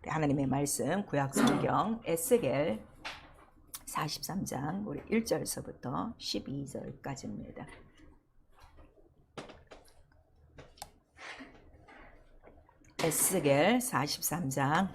하나님의 말씀 구약 성경 에스겔 43장 우리 1절서부터 12절까지입니다. 에스겔 43장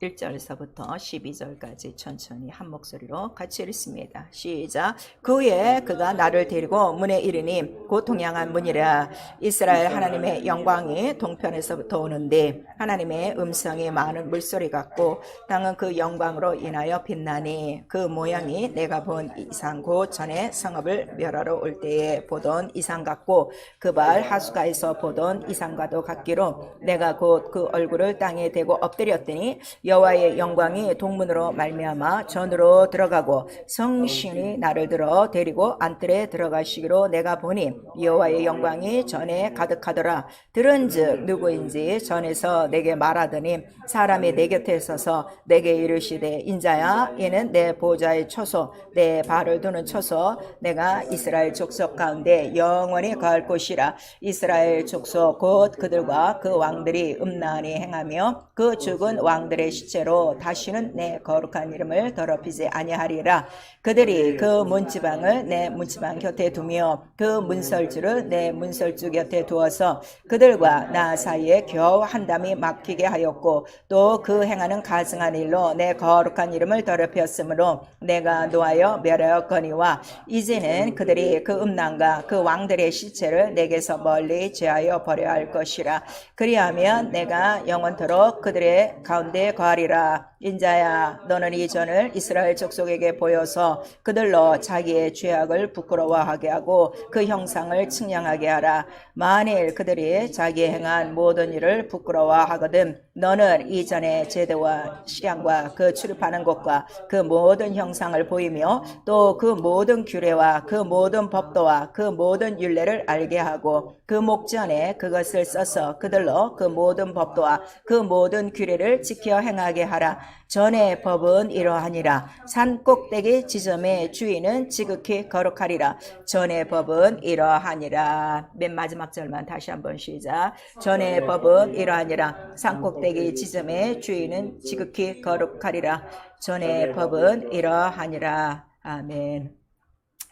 1절서부터 12절까지 천천히 한 목소리로 같이 읽습니다. 시작. 그 후에 그가 나를 데리고 문에 이르니 곧 동양한 문이라. 이스라엘 하나님의 영광이 동편에서부터 오는데 하나님의 음성이 많은 물소리 같고 땅은 그 영광으로 인하여 빛나니 그 모양이 내가 본 이상 곧 전에 성읍을 멸하러 올 때에 보던 이상 같고 그 발 하수가에서 보던 이상과도 같기로 내가 곧 그 얼굴을 땅에 대고 엎드렸더니 여호와의 영광이 동문으로 말미암아 전으로 들어가고 성신이 나를 들어 데리고 안뜰에 들어가시기로 내가 보니 여호와의 영광이 전에 가득하더라. 들은즉 누구인지 전에서 내게 말하더니 사람이 내 곁에 서서 내게 이르시되 인자야 이는 내 보좌의 처소 내 발을 두는 처소 내가 이스라엘 족속 가운데 영원히 거할 곳이라. 이스라엘 족속 곧 그들과 그 왕들이 음란히 행하며 그 죽은 왕들의 시체로 다시는 내 거룩한 이름을 더럽히지 아니하리라. 그들이 그 문지방을 내 문지방 곁에 두며 그 문설주를 내 문설주 곁에 두어서 그들과 나 사이에 겨우 한 담이 막히게 하였고 또 그 행하는 가증한 일로 내 거룩한 이름을 더럽혔으므로 내가 노하여 멸하였거니와 이제는 그들이 그 음란과 그 왕들의 시체를 내게서 멀리 제하여 버려야 할 것이라. 그리하면 내가 영원토록 그들의 가운데 거하리라. 인자야 너는 이 전을 이스라엘 족속에게 보여서 그들로 자기의 죄악을 부끄러워하게 하고 그 형상을 측량하게 하라. 만일 그들이 자기 행한 모든 일을 부끄러워하거든 너는 이전의 제도와 식양과 그 출입하는 곳과 그 모든 형상을 보이며 또 그 모든 규례와 그 모든 법도와 그 모든 율례를 알게 하고 그 목전에 그것을 써서 그들로 그 모든 법도와 그 모든 규례를 지켜 행하게 하라. 전의 법은 이러하니라. 산 꼭대기 지점의 주인은 지극히 거룩하리라. 전의 법은 이러하니라. 맨 마지막 절만 다시 한번 시작. 전의 법은 이러하니라. 산 꼭대기 지점의 주인은 지극히 거룩하리라. 전의 법은 이러하니라. 아멘.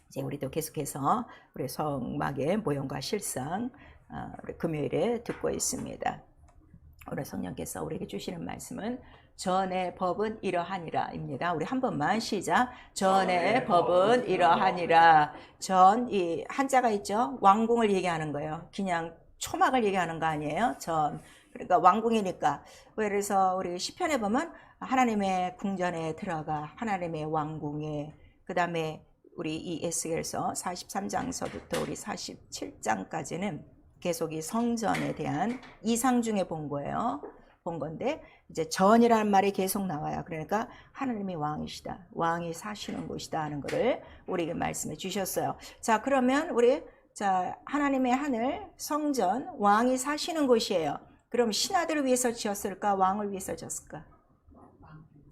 이제 우리도 계속해서 우리 성막의 모형과 실상 우리 금요일에 듣고 있습니다. 오늘 성령께서 우리에게 주시는 말씀은 전의 법은 이러하니라 입니다. 우리 한 번만 시작. 전의 법은 이러하니라. 전, 이 한자가 있죠. 왕궁을 얘기하는 거예요. 그냥 초막을 얘기하는 거 아니에요. 전. 그러니까 왕궁이니까. 그래서 우리 시편에 보면 하나님의 궁전에 들어가 하나님의 왕궁에, 그 다음에 우리 이 에스겔서 43장서부터 우리 47장까지는 계속 이 성전에 대한 이상 중에 본 거예요. 본 건데 이제 전이라는 말이 계속 나와요. 그러니까 하나님이 왕이시다. 왕이 사시는 곳이다 하는 것을 우리에게 말씀해 주셨어요. 자, 그러면 우리 하나님의 하늘 성전 왕이 사시는 곳이에요. 그럼 신하들을 위해서 지었을까? 왕을 위해서 지었을까?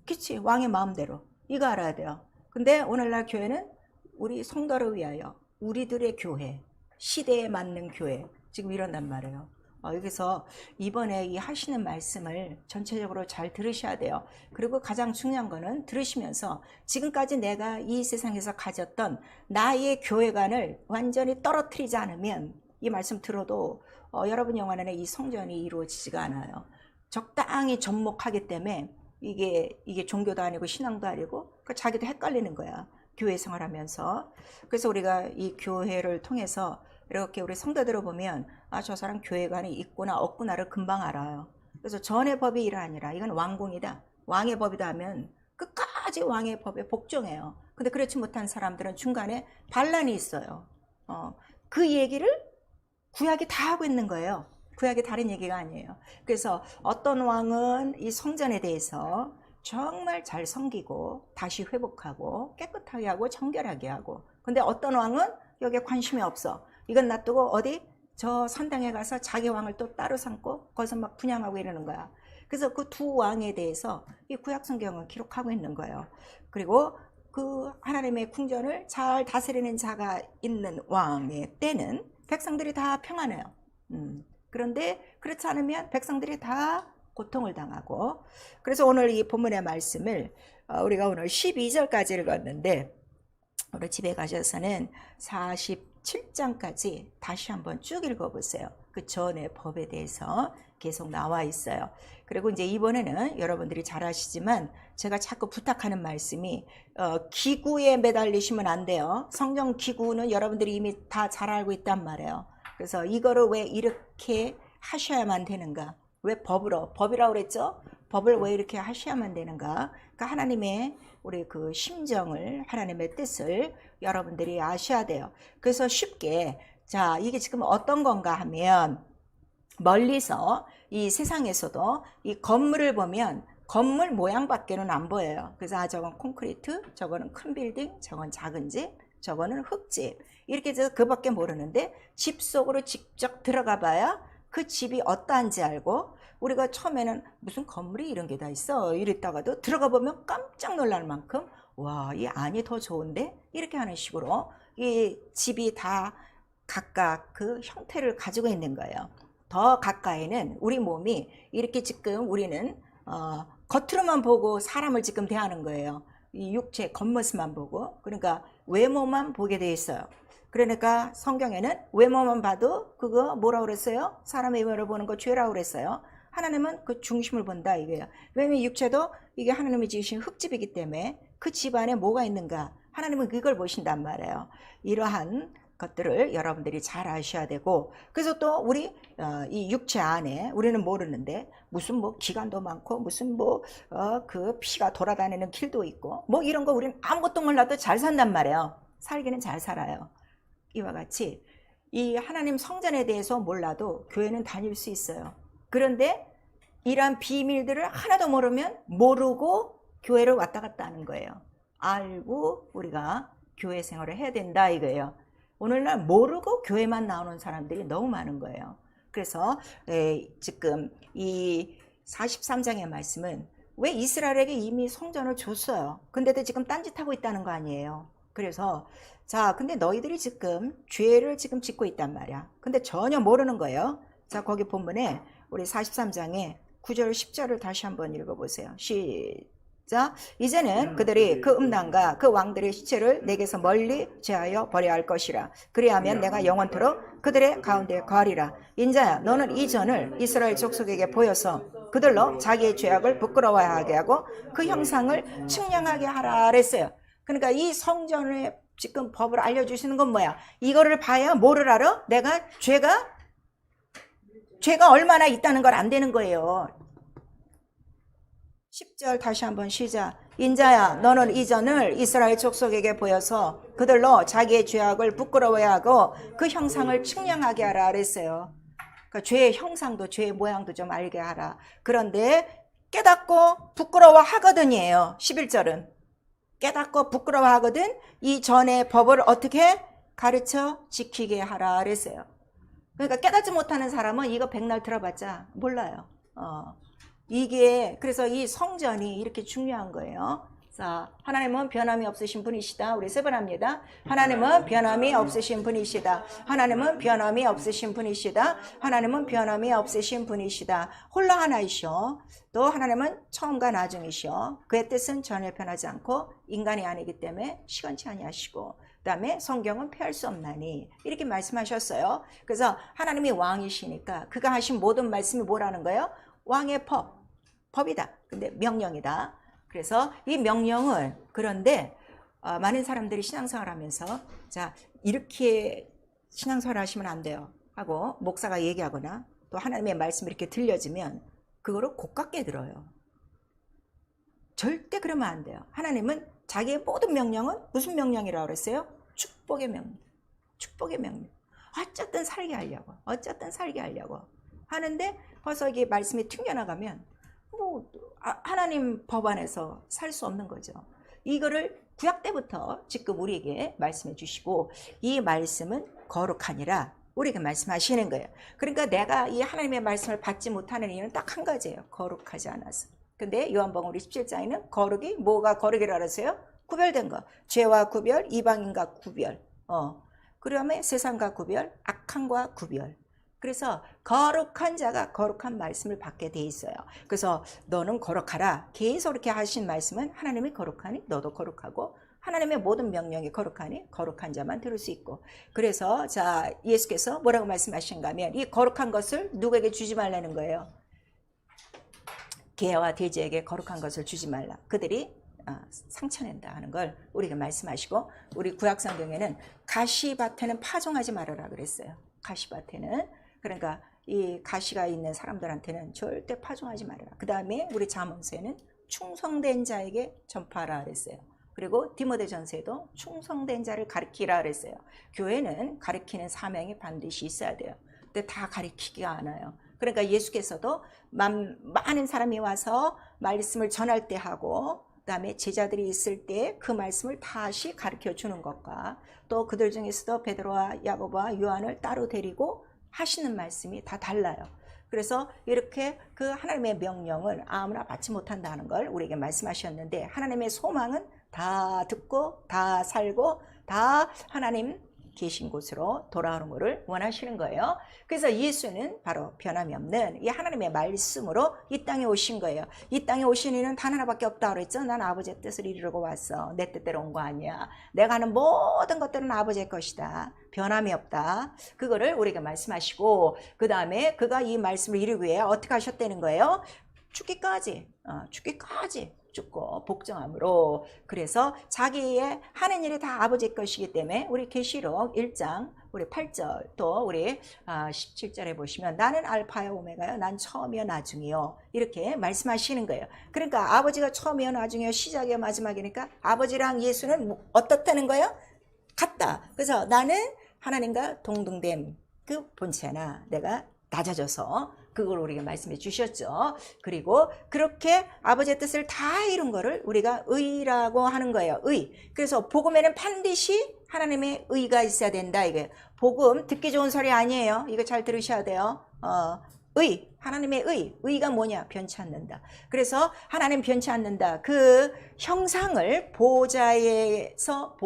그치, 왕의 마음대로. 이거 알아야 돼요. 근데 오늘날 교회는 우리 성도를 위하여 우리들의 교회, 시대에 맞는 교회 지금 이런단 말이에요. 여기서 이번에 이 하시는 말씀을 전체적으로 잘 들으셔야 돼요. 그리고 가장 중요한 거는 들으시면서 지금까지 내가 이 세상에서 가졌던 나의 교회관을 완전히 떨어뜨리지 않으면 이 말씀 들어도 여러분 영안에 이 성전이 이루어지지가 않아요. 적당히 접목하기 때문에 이게 종교도 아니고 신앙도 아니고 자기도 헷갈리는 거야. 교회 생활하면서. 그래서 우리가 이 교회를 통해서 이렇게 우리 성도들을 보면 저 사람 교회관이 있구나 없구나를 금방 알아요. 그래서 전의 법이 이러하니라. 이건 왕궁이다. 왕의 법이다 하면 끝까지 왕의 법에 복종해요. 근데 그렇지 못한 사람들은 중간에 반란이 있어요. 그 얘기를 구약이 다 하고 있는 거예요. 구약이 다른 얘기가 아니에요. 그래서 어떤 왕은 이 성전에 대해서 정말 잘 섬기고 다시 회복하고 깨끗하게 하고 정결하게 하고, 근데 어떤 왕은 여기에 관심이 없어. 이건 놔두고 어디 저 산당에 가서 자기 왕을 또 따로 삼고 거기서 막 분향하고 이러는 거야. 그래서 그 두 왕에 대해서 이 구약 성경은 기록하고 있는 거예요. 그리고 그 하나님의 궁전을 잘 다스리는 자가 있는 왕의 때는 백성들이 다 평안해요. 그런데 그렇지 않으면 백성들이 다 고통을 당하고. 그래서 오늘 이 본문의 말씀을 우리가 오늘 12절까지 읽었는데 우리 집에 가셔서는 47장까지 다시 한번 쭉 읽어보세요. 그 전의 법에 대해서 계속 나와 있어요. 그리고 이제 이번에는 여러분들이 잘 아시지만 제가 자꾸 부탁하는 말씀이 기구에 매달리시면 안 돼요. 성경 기구는 여러분들이 이미 다 잘 알고 있단 말이에요. 그래서 이거를 왜 이렇게 하셔야만 되는가? 왜 법이라고 그랬죠? 법을 왜 이렇게 하셔야만 되는가? 그러니까 하나님의 우리 그 심정을, 하나님의 뜻을 여러분들이 아셔야 돼요. 그래서 쉽게, 자, 이게 지금 어떤 건가 하면 멀리서 이 세상에서도 이 건물을 보면 건물 모양밖에는 안 보여요. 그래서 저건 콘크리트, 저거는 큰 빌딩, 저건 작은 집, 저거는 흙집, 이렇게 해서 그밖에 모르는데 집 속으로 직접 들어가 봐야 그 집이 어떠한지 알고, 우리가 처음에는 무슨 건물이 이런 게 다 있어 이랬다가도 들어가 보면 깜짝 놀랄 만큼 와, 이 안이 더 좋은데, 이렇게 하는 식으로 이 집이 다 각각 그 형태를 가지고 있는 거예요. 더 가까이는 우리 몸이 이렇게 지금 우리는 겉으로만 보고 사람을 지금 대하는 거예요. 이 육체 겉모습만 보고, 그러니까 외모만 보게 돼 있어요. 그러니까 성경에는 외모만 봐도 그거 뭐라고 그랬어요? 사람의 외모를 보는 거 죄라고 그랬어요. 하나님은 그 중심을 본다 이거예요. 왜냐면 육체도 이게 하나님이 지으신 흙집이기 때문에 그 집 안에 뭐가 있는가, 하나님은 그걸 보신단 말이에요. 이러한 것들을 여러분들이 잘 아셔야 되고, 그래서 또 우리 이 육체 안에 우리는 모르는데 무슨 뭐 기관도 많고 무슨 뭐 그 피가 돌아다니는 길도 있고 뭐 이런 거 우리는 아무것도 몰라도 잘 산단 말이에요. 살기는 잘 살아요. 이와 같이 이 하나님 성전에 대해서 몰라도 교회는 다닐 수 있어요. 그런데 이러한 비밀들을 하나도 모르면 모르고 교회를 왔다 갔다 하는 거예요. 알고 우리가 교회 생활을 해야 된다 이거예요. 오늘날 모르고 교회만 나오는 사람들이 너무 많은 거예요. 그래서 지금 이 43장의 말씀은 왜 이스라엘에게 이미 성전을 줬어요. 근데도 지금 딴짓하고 있다는 거 아니에요. 그래서 자, 근데 너희들이 지금 죄를 지금 짓고 있단 말이야. 근데 전혀 모르는 거예요. 자, 거기 본문에 우리 43장에 9절 10절을 다시 한번 읽어보세요. 시작. 이제는 그들이 그 음란과 그 왕들의 시체를 내게서 멀리 제하여 버려야 할 것이라. 그리하면 내가 영원토록 그들의 가운데 거하리라. 인자야, 너는 이 전을 이스라엘 족속에게 보여서 그들로 자기의 죄악을 부끄러워하게 하고 그 형상을 측량하게 하라 그랬어요. 그러니까 이 성전의 지금 법을 알려주시는 건 뭐야? 이거를 봐야 뭐를 알아? 내가 죄가 얼마나 있다는 걸 안 되는 거예요. 10절 다시 한번 시작. 인자야, 너는 이 전을 이스라엘 족속에게 보여서 그들로 자기의 죄악을 부끄러워하고 그 형상을 측량하게 하라 그랬어요. 그러니까 죄의 형상도 죄의 모양도 좀 알게 하라. 그런데 깨닫고 부끄러워하거든이에요. 11절은 깨닫고 부끄러워하거든 이 전의 법을 어떻게 가르쳐 지키게 하라 그랬어요. 그러니까 깨닫지 못하는 사람은 이거 백날 들어봤자 몰라요. 이게 그래서 이 성전이 이렇게 중요한 거예요. 자, 하나님은 변함이 없으신 분이시다. 우리 세 번 합니다. 하나님은 변함이 없으신 분이시다. 하나님은 변함이 없으신 분이시다. 하나님은 변함이 없으신 분이시다. 홀로 하나이시오. 또 하나님은 처음과 나중이시오. 그의 뜻은 전혀 변하지 않고 인간이 아니기 때문에 시건치 아니하시고, 그 다음에 성경은 폐할 수 없나니 이렇게 말씀하셨어요. 그래서 하나님이 왕이시니까 그가 하신 모든 말씀이 뭐라는 거예요? 왕의 법이다. 근데 명령이다. 그래서 이 명령을, 그런데 많은 사람들이 신앙생활 하면서 자, 이렇게 신앙생활 하시면 안 돼요 하고 목사가 얘기하거나 또 하나님의 말씀이 이렇게 들려지면 그거를 고깝게 들어요. 절대 그러면 안 돼요. 하나님은 자기의 모든 명령은 무슨 명령이라고 그랬어요? 축복의 명령. 축복의 명령. 어쨌든 살게 하려고 하는데 벌써 이게 말씀이 튕겨나가면 뭐 하나님 법 안에서 살 수 없는 거죠. 이거를 구약 때부터 지금 우리에게 말씀해 주시고, 이 말씀은 거룩하니라 우리에게 말씀하시는 거예요. 그러니까 내가 이 하나님의 말씀을 받지 못하는 이유는 딱 한 가지예요. 거룩하지 않아서. 근데 요한복음 우리 17장에는 거룩이 뭐가 거룩이라고 그랬어요? 구별된 거. 죄와 구별, 이방인과 구별. 그다음에 세상과 구별, 악함과 구별. 그래서 거룩한 자가 거룩한 말씀을 받게 돼 있어요. 그래서 너는 거룩하라. 계속 이렇게 하신 말씀은 하나님이 거룩하니 너도 거룩하고 하나님의 모든 명령이 거룩하니 거룩한 자만 들을 수 있고. 그래서 자, 예수께서 뭐라고 말씀하신가 하면 이 거룩한 것을 누구에게 주지 말라는 거예요. 개와 돼지에게 거룩한 것을 주지 말라. 그들이 상처낸다 하는 걸 우리가 말씀하시고, 우리 구약성경에는 가시밭에는 파종하지 말아라 그랬어요. 가시밭에는. 그러니까 이 가시가 있는 사람들한테는 절대 파종하지 말아라. 그 다음에 우리 잠언서에는 충성된 자에게 전파하라 그랬어요. 그리고 디모데전서에도 충성된 자를 가르치라 그랬어요. 교회는 가르치는 사명이 반드시 있어야 돼요. 근데 다 가르치기가 않아요. 그러니까 예수께서도 많은 사람이 와서 말씀을 전할 때 하고, 그 다음에 제자들이 있을 때 그 말씀을 다시 가르쳐 주는 것과, 또 그들 중에서도 베드로와 야고보와 요한을 따로 데리고 하시는 말씀이 다 달라요. 그래서 이렇게 그 하나님의 명령을 아무나 받지 못한다는 걸 우리에게 말씀하셨는데, 하나님의 소망은 다 듣고 다 살고 다 하나님 계신 곳으로 돌아오는 것을 원하시는 거예요. 그래서 예수는 바로 변함이 없는 이 하나님의 말씀으로 이 땅에 오신 거예요. 이 땅에 오신 이는 단 하나밖에 없다고 그랬죠. 난 아버지의 뜻을 이루려고 왔어. 내 뜻대로 온 거 아니야. 내가 하는 모든 것들은 아버지의 것이다. 변함이 없다. 그거를 우리에게 말씀하시고, 그 다음에 그가 이 말씀을 이루기 위해 어떻게 하셨다는 거예요? 죽기까지 죽고 복종함으로. 그래서 자기의 하는 일이 다 아버지의 것이기 때문에 우리 계시록 1장 우리 8절 또 우리 17절에 보시면 나는 알파요 오메가요, 난 처음이요 나중이요, 이렇게 말씀하시는 거예요. 그러니까 아버지가 처음이요 나중이요 시작이요 마지막이니까 아버지랑 예수는 어떻다는 거예요? 같다. 그래서 나는 하나님과 동등됨 그 본체나 내가 낮아져서, 그걸 우리가 말씀해 주셨죠. 그리고 그렇게 아버지의 뜻을 다 이룬 거를 우리가 의라고 하는 거예요. 의. 그래서 복음에는 반드시 하나님의 의가 있어야 된다. 이게 복음 듣기 좋은 소리 아니에요. 이거 잘 들으셔야 돼요. 의, 하나님의 의가 뭐냐? 변치 않는다. 그래서 하나님 변치 않는다. 그 형상을 보좌에서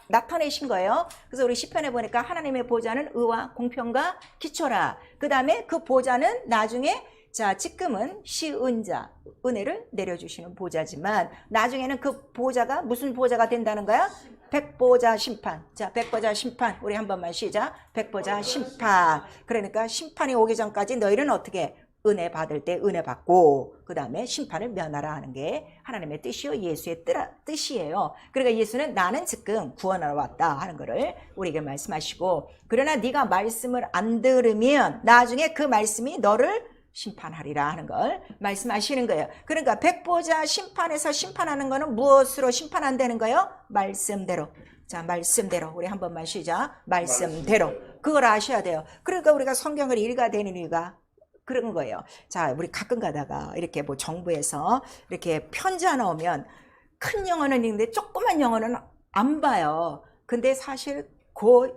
나타내신 거예요. 그래서 우리 시편에 보니까 하나님의 보좌는 의와 공평과 기초라. 그 다음에 그 보좌는 나중에, 자, 지금은 시은자, 은혜를 내려주시는 보좌지만 나중에는 그 보좌가 무슨 보좌가 된다는 거야? 백보자 심판. 자, 백보자 심판. 우리 한 번만 시작. 백보자 심판. 그러니까 심판이 오기 전까지 너희는 어떻게? 은혜 받을 때 은혜 받고, 그 다음에 심판을 면하라 하는 게 하나님의 뜻이요 예수의 뜻이에요. 그러니까 예수는 나는 지금 구원하러 왔다 하는 거를 우리에게 말씀하시고, 그러나 네가 말씀을 안 들으면 나중에 그 말씀이 너를 심판하리라 하는 걸 말씀하시는 거예요. 그러니까 백보자 심판에서 심판하는 거는 무엇으로 심판한다는 거예요? 말씀대로. 자, 말씀대로. 우리 한 번만 시작. 말씀대로. 그걸 아셔야 돼요. 그러니까 우리가 성경을 읽어야 되는 이유가 그런 거예요. 자, 우리 가끔 가다가 이렇게 뭐 정부에서 이렇게 편지 하나 오면 큰 영어는 있는데 조그만 영어는 안 봐요. 근데 사실 그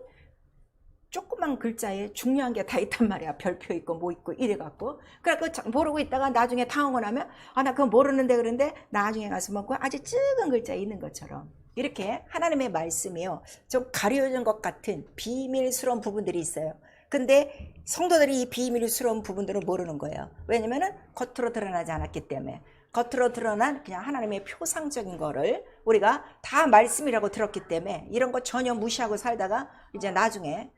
조그만 글자에 중요한 게 다 있단 말이야. 별표 있고 뭐 있고 이래갖고. 그래갖고 모르고 있다가 나중에 당황을 하면 나 그거 모르는데, 그런데 나중에 가서 먹고 아주 작은 글자에 있는 것처럼. 이렇게 하나님의 말씀이요, 좀 가려진 것 같은 비밀스러운 부분들이 있어요. 근데 성도들이 이 비밀스러운 부분들을 모르는 거예요. 왜냐면은 겉으로 드러나지 않았기 때문에. 겉으로 드러난 그냥 하나님의 표상적인 거를 우리가 다 말씀이라고 들었기 때문에 이런 거 전혀 무시하고 살다가 이제 나중에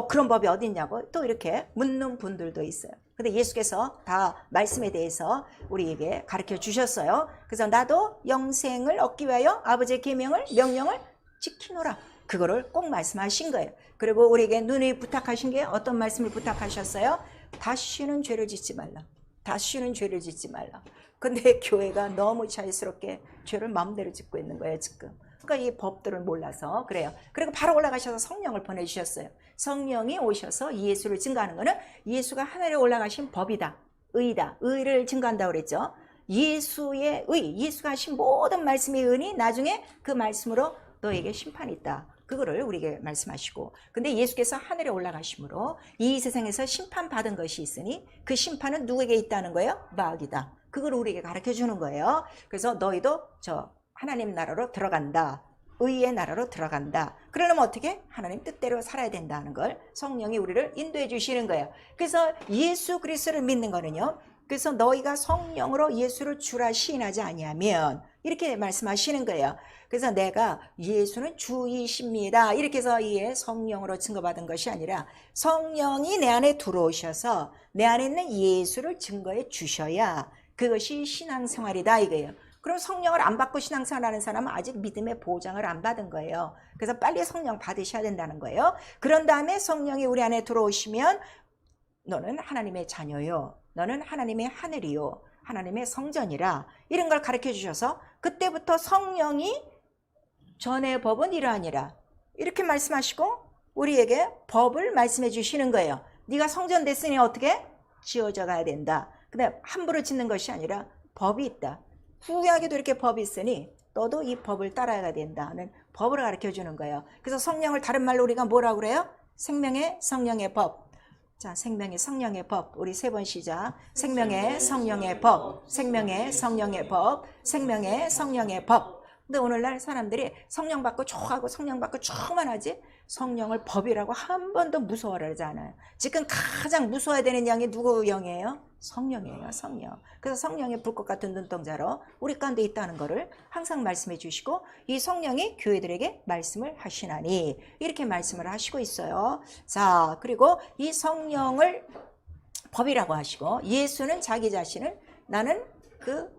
그런 법이 어디 있냐고 또 이렇게 묻는 분들도 있어요. 근데 예수께서 다 말씀에 대해서 우리에게 가르쳐 주셨어요. 그래서 나도 영생을 얻기 위하여 아버지의 계명을, 명령을 지키노라. 그거를 꼭 말씀하신 거예요. 그리고 우리에게 눈이 부탁하신 게 어떤 말씀을 부탁하셨어요? 다시는 죄를 짓지 말라. 다시는 죄를 짓지 말라. 근데 교회가 너무 자유스럽게 죄를 마음대로 짓고 있는 거예요, 지금. 그러니까 이 법들을 몰라서 그래요. 그리고 바로 올라가셔서 성령을 보내주셨어요. 성령이 오셔서 예수를 증거하는 거는 예수가 하늘에 올라가신 법이다. 의다. 의를 증거한다고 그랬죠. 예수의 의, 예수가 하신 모든 말씀의 은이 나중에 그 말씀으로 너에게 심판이 있다. 그거를 우리에게 말씀하시고, 근데 예수께서 하늘에 올라가심으로 이 세상에서 심판받은 것이 있으니 그 심판은 누구에게 있다는 거예요? 마귀다. 그걸 우리에게 가르쳐 주는 거예요. 그래서 너희도 저 하나님 나라로 들어간다. 의의 나라로 들어간다. 그러려면 어떻게? 하나님 뜻대로 살아야 된다는 걸 성령이 우리를 인도해 주시는 거예요. 그래서 예수 그리스도를 믿는 거는요, 그래서 너희가 성령으로 예수를 주라 시인하지 아니하면, 이렇게 말씀하시는 거예요. 그래서 내가 예수는 주이십니다, 이렇게 해서 이에 성령으로 증거받은 것이 아니라 성령이 내 안에 들어오셔서 내 안에 있는 예수를 증거해 주셔야 그것이 신앙생활이다 이거예요. 그럼 성령을 안 받고 신앙생활하는 사람은 아직 믿음의 보장을 안 받은 거예요. 그래서 빨리 성령 받으셔야 된다는 거예요. 그런 다음에 성령이 우리 안에 들어오시면 너는 하나님의 자녀요, 너는 하나님의 하늘이요, 하나님의 성전이라, 이런 걸 가르쳐 주셔서 그때부터 성령이 전의 법은 이러하니라 이렇게 말씀하시고 우리에게 법을 말씀해 주시는 거예요. 네가 성전 됐으니 어떻게? 지어져 가야 된다. 근데 함부로 짓는 것이 아니라 법이 있다. 후회하게도 이렇게 법이 있으니 너도 이 법을 따라야 된다는 법을 가르쳐 주는 거예요. 그래서 성령을 다른 말로 우리가 뭐라고 그래요? 생명의 성령의 법. 자, 생명의 성령의 법. 우리 세 번 시작. 생명의 성령의 법, 생명의 성령의 법, 생명의 성령의 법. 근데 오늘날 사람들이 성령 받고 좋아하고 성령 받고 좋만 하지 성령을 법이라고 한 번도 무서워하지 않아요. 지금 가장 무서워야 되는 영이 누구 영이에요? 성령이에요, 성령. 그래서 성령의 불꽃 같은 눈동자로 우리 가운데 있다는 것을 항상 말씀해 주시고, 이 성령이 교회들에게 말씀을 하시나니 이렇게 말씀을 하시고 있어요. 자, 그리고 이 성령을 법이라고 하시고, 예수는 자기 자신을 나는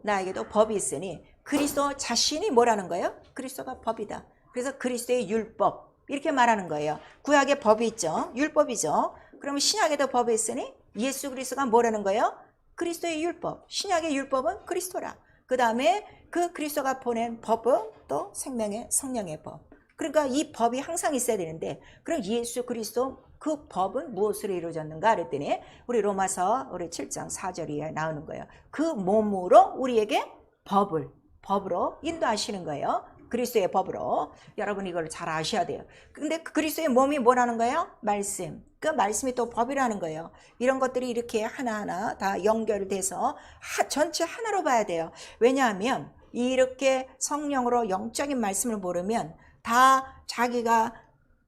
나에게도 법이 있으니, 그리스도 자신이 뭐라는 거예요? 그리스도가 법이다. 그래서 그리스도의 율법 이렇게 말하는 거예요. 구약에 법이 있죠, 율법이죠. 그러면 신약에도 법이 있으니 예수 그리스도가 뭐라는 거예요? 그리스도의 율법. 신약의 율법은 그리스도라. 그 다음에 그 그리스도가 보낸 법은 또 생명의 성령의 법. 그러니까 이 법이 항상 있어야 되는데, 그럼 예수 그리스도 그 법은 무엇으로 이루어졌는가 그랬더니 우리 로마서 우리 7장 4절에 나오는 거예요. 그 몸으로 우리에게 법으로 인도하시는 거예요. 그리스도의 법으로. 여러분 이걸 잘 아셔야 돼요. 근데 그 그리스도의 몸이 뭐라는 거예요? 말씀. 그 말씀이 또 법이라는 거예요. 이런 것들이 이렇게 하나하나 다 연결돼서 전체 하나로 봐야 돼요. 왜냐하면 이렇게 성령으로 영적인 말씀을 모르면 다 자기가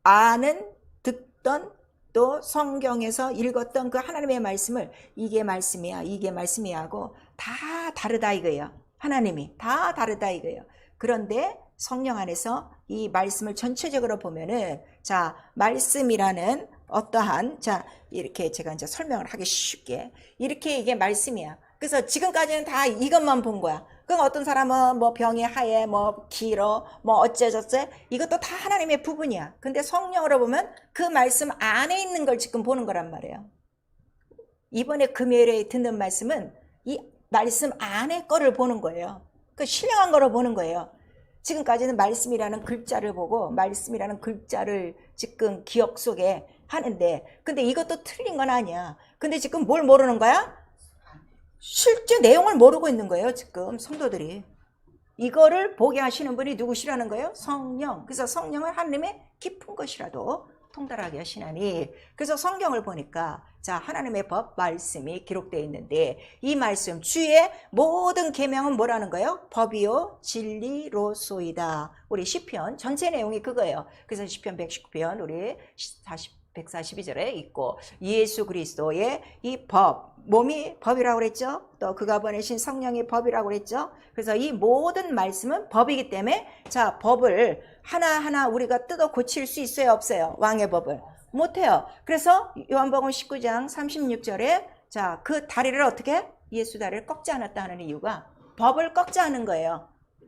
아는, 듣던, 또 성경에서 읽었던 그 하나님의 말씀을 이게 말씀이야, 이게 말씀이야 하고 다 다르다 이거예요. 하나님이 다 다르다 이거예요. 그런데 성령 안에서 이 말씀을 전체적으로 보면은, 자, 말씀이라는 어떠한, 자, 이렇게 제가 이제 설명을 하기 쉽게, 이렇게 이게 말씀이야. 그래서 지금까지는 다 이것만 본 거야. 그럼 어떤 사람은 뭐 병이 하얘, 뭐 길어, 뭐 어째저째, 이것도 다 하나님의 부분이야. 근데 성령으로 보면 그 말씀 안에 있는 걸 지금 보는 거란 말이에요. 이번에 금요일에 듣는 말씀은 이 말씀 안에 거를 보는 거예요. 그 신령한 거로 보는 거예요. 지금까지는 말씀이라는 글자를 보고 말씀이라는 글자를 지금 기억 속에 하는데, 근데 이것도 틀린 건 아니야. 근데 지금 뭘 모르는 거야? 실제 내용을 모르고 있는 거예요. 지금 성도들이. 이거를 보게 하시는 분이 누구시라는 거예요? 성령. 그래서 성령은 하나님의 깊은 것이라도 통달하게 하시나니. 그래서 성경을 보니까, 자, 하나님의 법 말씀이 기록되어 있는데, 이 말씀 주의 모든 계명은 뭐라는 거예요? 법이요 진리로소이다. 우리 시편 전체 내용이 그거예요. 그래서 시편 119편 우리 142절에 있고, 예수 그리스도의 이 법, 몸이 법이라고 그랬죠. 또 그가 보내신 성령이 법이라고 그랬죠. 그래서 이 모든 말씀은 법이기 때문에, 자, 법을 하나하나 우리가 뜯어 고칠 수 있어요, 없어요? 왕의 법을 못해요. 그래서 요한복음 19장 36절에 자, 그 다리를 어떻게? 예수 다리를 꺾지 않았다 하는 이유가 법을 꺾지 않은 거예요.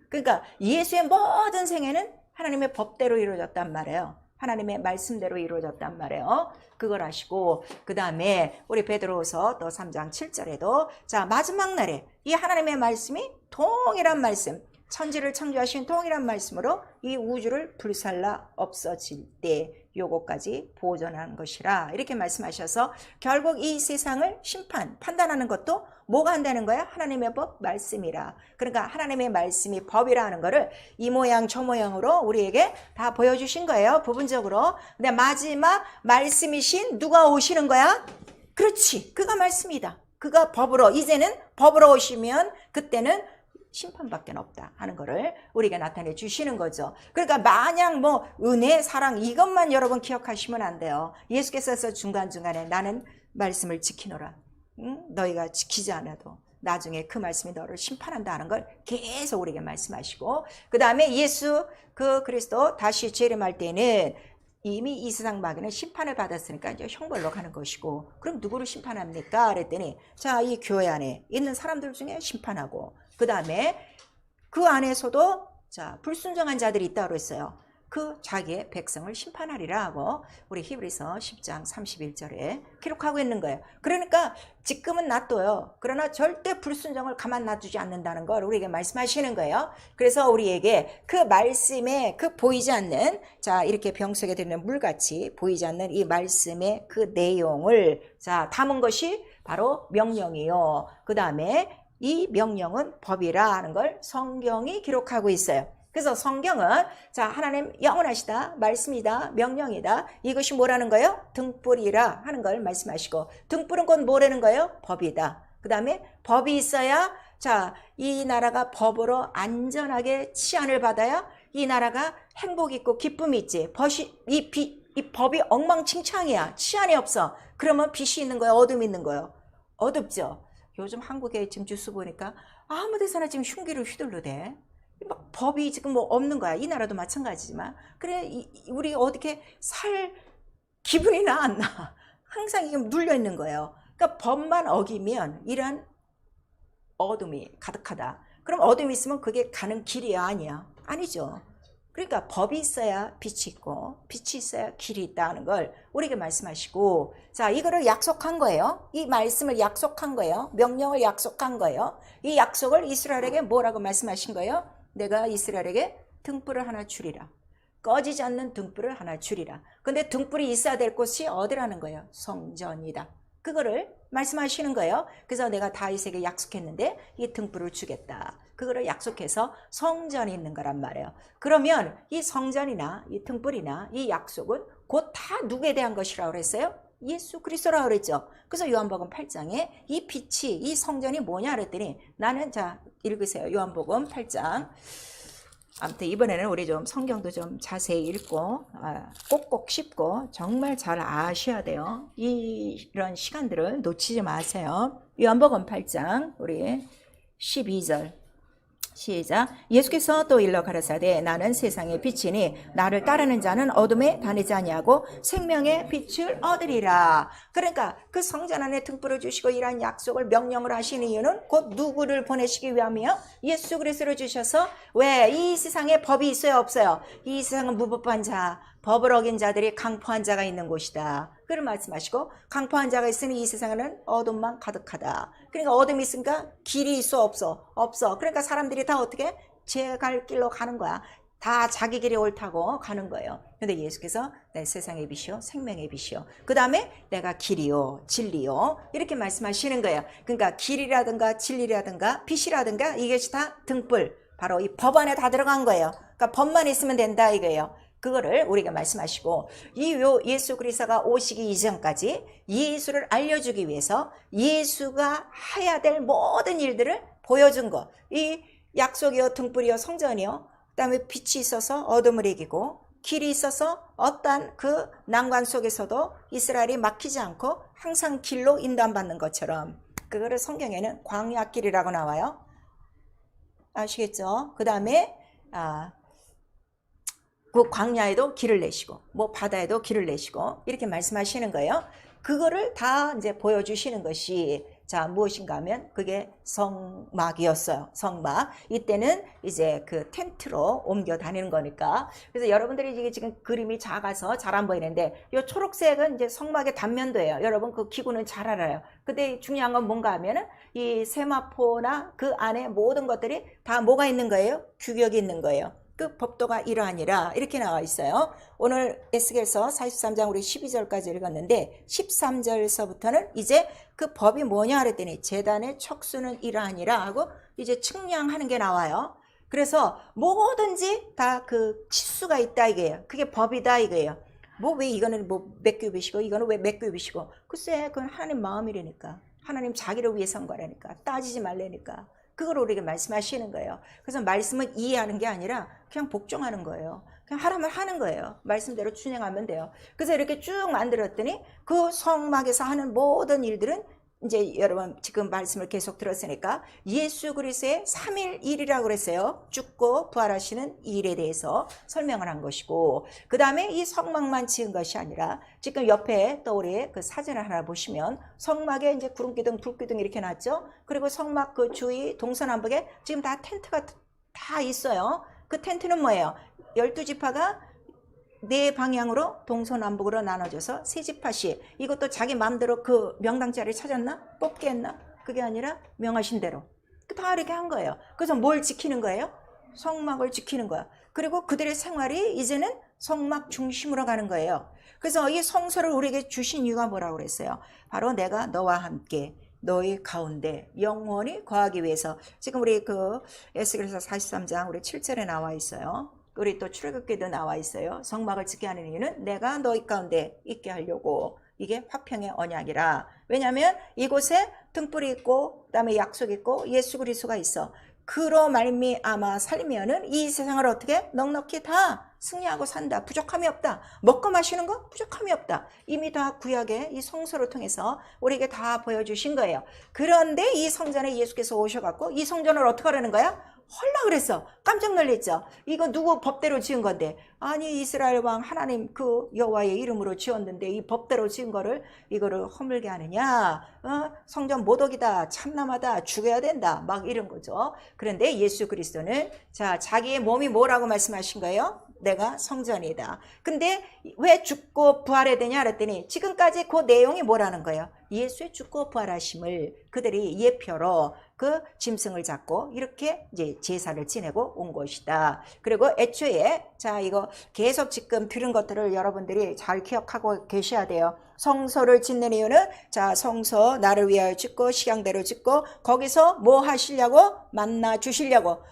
그러니까 예수의 모든 생애는 하나님의 법대로 이루어졌단 말이에요. 하나님의 말씀대로 이루어졌단 말이에요. 그걸 아시고, 그 다음에 우리 베드로후서 또 3장 7절에도 자, 마지막 날에 이 하나님의 말씀이 동일한 말씀, 천지를 창조하신 동일한 말씀으로 이 우주를 불살라 없어질 때 요거까지 보존하는 것이라, 이렇게 말씀하셔서 결국 이 세상을 판단하는 것도 뭐가 한다는 거야? 하나님의 법 말씀이라. 그러니까 하나님의 말씀이 법이라는 거를 이 모양 저 모양으로 우리에게 다 보여주신 거예요, 부분적으로. 근데 마지막 말씀이신 누가 오시는 거야? 그렇지, 그가 말씀이다. 그가 법으로, 이제는 법으로 오시면 그때는 심판밖에 없다 하는 거를 우리에게 나타내 주시는 거죠. 그러니까 마냥 뭐 은혜, 사랑 이것만 여러분 기억하시면 안 돼요. 예수께서 중간중간에 나는 말씀을 지키노라. 응? 너희가 지키지 않아도 나중에 그 말씀이 너를 심판한다 하는 걸 계속 우리에게 말씀하시고, 그 다음에 예수 그 그리스도 다시 재림할 때는 이미 이 세상 마귀는 심판을 받았으니까 이제 형벌로 가는 것이고, 그럼 누구를 심판합니까? 그랬더니 자, 이 교회 안에 있는 사람들 중에 심판하고, 그 다음에 그 안에서도 자 불순종한 자들이 있다고 했어요. 그 자기의 백성을 심판하리라 하고 우리 히브리서 10장 31절에 기록하고 있는 거예요. 그러니까 지금은 놔둬요. 그러나 절대 불순종을 가만 놔두지 않는다는 걸 우리에게 말씀하시는 거예요. 그래서 우리에게 그 말씀에 그 보이지 않는, 자 이렇게 병 속에 들는 물같이 보이지 않는 이 말씀의 그 내용을 자 담은 것이 바로 명령이요. 그 다음에 이 명령은 법이라 하는 걸 성경이 기록하고 있어요. 그래서 성경은 자 하나님 영원하시다, 말씀이다, 명령이다, 이것이 뭐라는 거예요? 등불이라 하는 걸 말씀하시고, 등불은 곧 뭐라는 거예요? 법이다. 그 다음에 법이 있어야 자 이 나라가 법으로 안전하게 치안을 받아야 이 나라가 행복 있고 기쁨이 있지. 이 법이 엉망진창이야, 치안이 없어. 그러면 빛이 있는 거예요, 어둠이 있는 거예요? 어둡죠. 요즘 한국에 지금 뉴스 보니까 아무 데서나 지금 흉기를 휘둘러대. 막 법이 지금 뭐 없는 거야. 이 나라도 마찬가지지만. 그래 우리 어떻게 살 기분이 나 안 나? 항상 이게 눌려 있는 거예요. 그러니까 법만 어기면 이런 어둠이 가득하다. 그럼 어둠이 있으면 그게 가는 길이야, 아니야? 아니죠. 그러니까 법이 있어야 빛이 있고 빛이 있어야 길이 있다는 걸 우리에게 말씀하시고, 자 이거를 약속한 거예요. 이 말씀을 약속한 거예요. 명령을 약속한 거예요. 이 약속을 이스라엘에게 뭐라고 말씀하신 거예요? 내가 이스라엘에게 등불을 하나 주리라. 꺼지지 않는 등불을 하나 주리라. 근데 등불이 있어야 될 곳이 어디라는 거예요? 성전이다. 그거를 말씀하시는 거예요. 그래서 내가 다윗에게 약속했는데 이 등불을 주겠다. 그거를 약속해서 성전이 있는 거란 말이에요. 그러면 이 성전이나 이 등불이나 이 약속은 곧 다 누구에 대한 것이라고 그랬어요? 예수 그리스도라고 그랬죠. 그래서 요한복음 8장에 이 빛이, 이 성전이 뭐냐 그랬더니, 나는 자 읽으세요. 요한복음 8장. 아무튼 이번에는 우리 좀 성경도 좀 자세히 읽고 꼭꼭 씹고 정말 잘 아셔야 돼요. 이런 시간들을 놓치지 마세요. 요한복음 8장 우리 12절 시작. 예수께서 또 일러 가라사대 나는 세상의 빛이니 나를 따르는 자는 어둠에 다니지 아니하고 생명의 빛을 얻으리라. 그러니까 그 성전 안에 등불을 주시고 이러한 약속을 명령을 하시는 이유는 곧 누구를 보내시기 위함이요? 예수 그리스도를 주셔서. 왜? 이 세상에 법이 있어요, 없어요? 이 세상은 무법한 자, 법을 어긴 자들이 강포한 자가 있는 곳이다. 그걸 말씀하시고, 강포한 자가 있으니 이 세상에는 어둠만 가득하다. 그러니까 어둠이 있으니까 길이 있어, 없어? 없어. 그러니까 사람들이 다 어떻게? 제 갈 길로 가는 거야. 다 자기 길이 옳다고 가는 거예요. 근데 예수께서 내 세상의 빛이요 생명의 빛이요, 그 다음에 내가 길이요 진리요, 이렇게 말씀하시는 거예요. 그러니까 길이라든가 진리라든가 빛이라든가 이것이 다 등불, 바로 이 법 안에 다 들어간 거예요. 그러니까 법만 있으면 된다 이거예요. 그거를 우리가 말씀하시고, 이 예수 그리스도가 오시기 이전까지 예수를 알려주기 위해서 예수가 해야 될 모든 일들을 보여준 것. 이 약속이요 등불이요 성전이요, 그 다음에 빛이 있어서 어둠을 이기고 길이 있어서 어떠한 그 난관 속에서도 이스라엘이 막히지 않고 항상 길로 인도받는 것처럼, 그거를 성경에는 광야길이라고 나와요. 아시겠죠? 그 다음에 그 광야에도 길을 내시고 뭐 바다에도 길을 내시고 이렇게 말씀하시는 거예요. 그거를 다 이제 보여주시는 것이 자 무엇인가 하면 그게 성막이었어요. 성막. 이때는 이제 그 텐트로 옮겨 다니는 거니까. 그래서 여러분들이 이게 지금 그림이 작아서 잘 안 보이는데, 이 초록색은 이제 성막의 단면도예요. 여러분 그 기구는 잘 알아요. 근데 중요한 건 뭔가 하면은 이 세마포나 그 안에 모든 것들이 다 뭐가 있는 거예요? 규격이 있는 거예요. 그 법도가 이러하니라 이렇게 나와 있어요. 오늘 에스겔서 43장 우리 12절까지 읽었는데 13절서부터는 이제 그 법이 뭐냐 그랬더니 제단의 척수는 이러하니라 하고 이제 측량하는 게 나와요. 그래서 뭐든지 다 그 치수가 있다 이거예요. 그게 법이다 이거예요. 뭐 왜 이거는 뭐 몇 규빗이고 이거는 왜 몇 규빗이고, 글쎄 그건 하나님 마음이라니까. 하나님 자기를 위해서 한 거라니까. 따지지 말라니까. 그걸 우리에게 말씀하시는 거예요. 그래서 말씀은 이해하는 게 아니라 그냥 복종하는 거예요. 그냥 하라면 하는 거예요. 말씀대로 준행하면 돼요. 그래서 이렇게 쭉 만들었더니 그 성막에서 하는 모든 일들은 이제 여러분 지금 말씀을 계속 들었으니까 예수 그리스도의 3.1일이라고 그랬어요. 죽고 부활하시는 일에 대해서 설명을 한 것이고, 그 다음에 이 성막만 지은 것이 아니라 지금 옆에 또 우리 그 사진을 하나 보시면 성막에 이제 구름기둥 불기둥 이렇게 놨죠. 그리고 성막 그 주위 동서남북에 지금 다 텐트가 다 있어요. 그 텐트는 뭐예요? 12지파가 네 방향으로 동서남북으로 나눠져서 세 지파씩, 이것도 자기 마음대로 그 명당 자리를 찾았나? 뽑게 했나? 그게 아니라 명하신 대로 다 이렇게 한 거예요. 그래서 뭘 지키는 거예요? 성막을 지키는 거야. 그리고 그들의 생활이 이제는 성막 중심으로 가는 거예요. 그래서 이 성서를 우리에게 주신 이유가 뭐라고 그랬어요? 바로 내가 너와 함께 너희 가운데 영원히 거하기 위해서. 지금 우리 그 에스겔서 43장 우리 7절에 나와 있어요. 우리 또 출애굽기도 나와 있어요. 성막을 짓게 하는 이유는 내가 너희 가운데 있게 하려고. 이게 화평의 언약이라. 왜냐하면 이곳에 등불이 있고 그다음에 약속이 있고 예수 그리스도가 있어. 그로 말미암아 살면은 이 세상을 어떻게 넉넉히 다 승리하고 산다. 부족함이 없다. 먹고 마시는 거 부족함이 없다. 이미 다 구약의 이 성서를 통해서 우리에게 다 보여주신 거예요. 그런데 이 성전에 예수께서 오셔갖고 이 성전을 어떻게 하라는 거야? 헐라 그랬어. 깜짝 놀랐죠. 이거 누구 법대로 지은 건데? 아니 이스라엘 왕 하나님 그 여호와의 이름으로 지었는데 이 법대로 지은 거를 이거를 허물게 하느냐? 성전 모독이다. 참남하다. 죽여야 된다. 막 이런 거죠. 그런데 예수 그리스도는 자 자기의 몸이 뭐라고 말씀하신 거예요? 내가 성전이다. 근데 왜 죽고 부활해야 되냐 그랬더니 지금까지 그 내용이 뭐라는 거예요? 예수의 죽고 부활하심을 그들이 예표로 그 짐승을 잡고 이렇게 이제 제사를 지내고 온 것이다. 그리고 애초에 자 이거 계속 지금 들은 것들을 여러분들이 잘 기억하고 계셔야 돼요. 성소를 짓는 이유는 자 성소 나를 위하여 짓고 식양대로 짓고 거기서 뭐 하시려고? 만나 주시려고.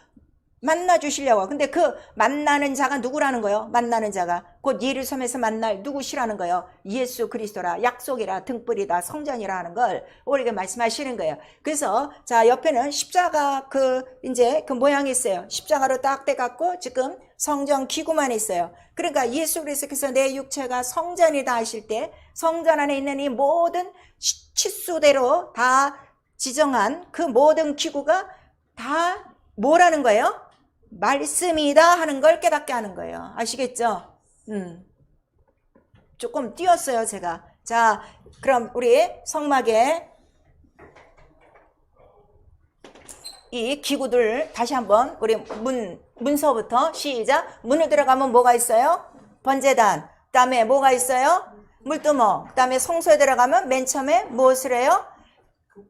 근데 그 만나는 자가 누구라는 거예요? 만나는 자가 곧 예루살렘에서 만날 누구시라는 거예요? 예수 그리스도라. 약속이라. 등불이다. 성전이라 하는 걸 우리에게 말씀하시는 거예요. 그래서 자 옆에는 십자가 그 이제 그 모양이 있어요. 십자가로 딱 떼갖고 지금 성전 기구만 있어요. 그러니까 예수 그리스도께서 내 육체가 성전이다 하실 때 성전 안에 있는 이 모든 치수대로 다 지정한 그 모든 기구가 다 뭐라는 거예요? 말씀이다 하는 걸 깨닫게 하는 거예요. 아시겠죠? 조금 띄웠어요 제가. 자 그럼 우리 성막에 이 기구들 다시 한번 우리 문서부터 시작. 문을 들어가면 뭐가 있어요? 번제단. 그 다음에 뭐가 있어요? 물두멍. 그 다음에 성소에 들어가면 맨 처음에 무엇을 해요?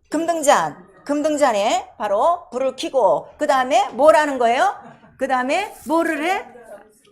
금등잔. 금등잔에 바로 불을 켜고 그 다음에 뭐라는 거예요? 그 다음에 뭐를 해?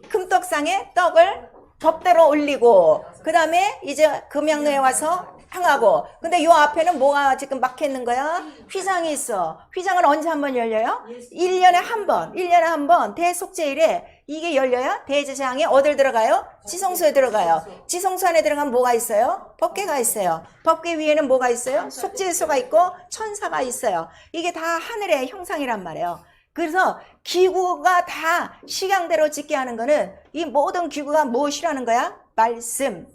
금떡상에 떡을 법대로 올리고 그 다음에 이제 금양로에 와서 향하고. 근데 요 앞에는 뭐가 지금 막혀 있는 거야? 휘장이 있어. 휘장은 언제 한번 열려요? 1년에 한 번. 1년에 한 번 대속죄일에 이게 열려야 대제사장이 어딜 들어가요? 지성소에 들어가요. 지성소 안에 들어가면 뭐가 있어요? 법궤가 있어요. 법궤 위에는 뭐가 있어요? 속죄소가 있고 천사가 있어요. 이게 다 하늘의 형상이란 말이에요. 그래서 기구가 다 식양대로 짓게 하는 거는 이 모든 기구가 무엇이라는 거야? 말씀,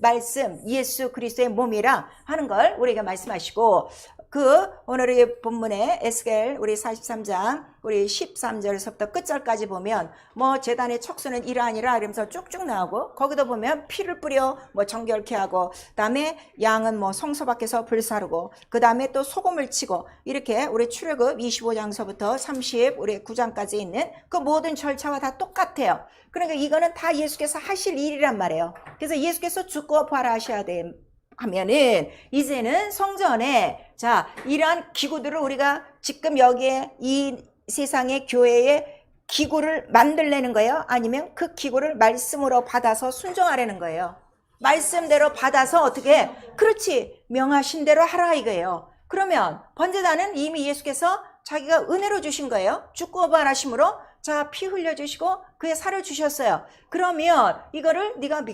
예수 그리스도의 몸이라 하는 걸 우리에게 말씀하시고, 그 오늘의 본문에 에스겔 우리 43장 우리 13절에서부터 끝절까지 보면 뭐 제단의 척수는 이러하니라 이러면서 쭉쭉 나오고, 거기도 보면 피를 뿌려 뭐 정결케 하고, 그다음에 양은 뭐 성소 밖에서 불사르고, 그다음에 또 소금을 치고, 이렇게 우리 출애굽 25장서부터 30 우리 9장까지 있는 그 모든 절차와 다 똑같아요. 그러니까 이거는 다 예수께서 하실 일이란 말이에요. 그래서 예수께서 죽고 부활하셔야 돼 하면은 이제는 성전에 자 이러한 기구들을 우리가 지금 여기에 이 세상의 교회의 기구를 만들려는 거예요? 아니면 그 기구를 말씀으로 받아서 순종하려는 거예요? 말씀대로 받아서 어떻게? 그렇지, 명하신 대로 하라 이거예요. 그러면 번제단은 이미 예수께서 자기가 은혜로 주신 거예요. 죽고 부활하심으로 자 피 흘려주시고 그의 살을 주셨어요. 그러면 이거를 네가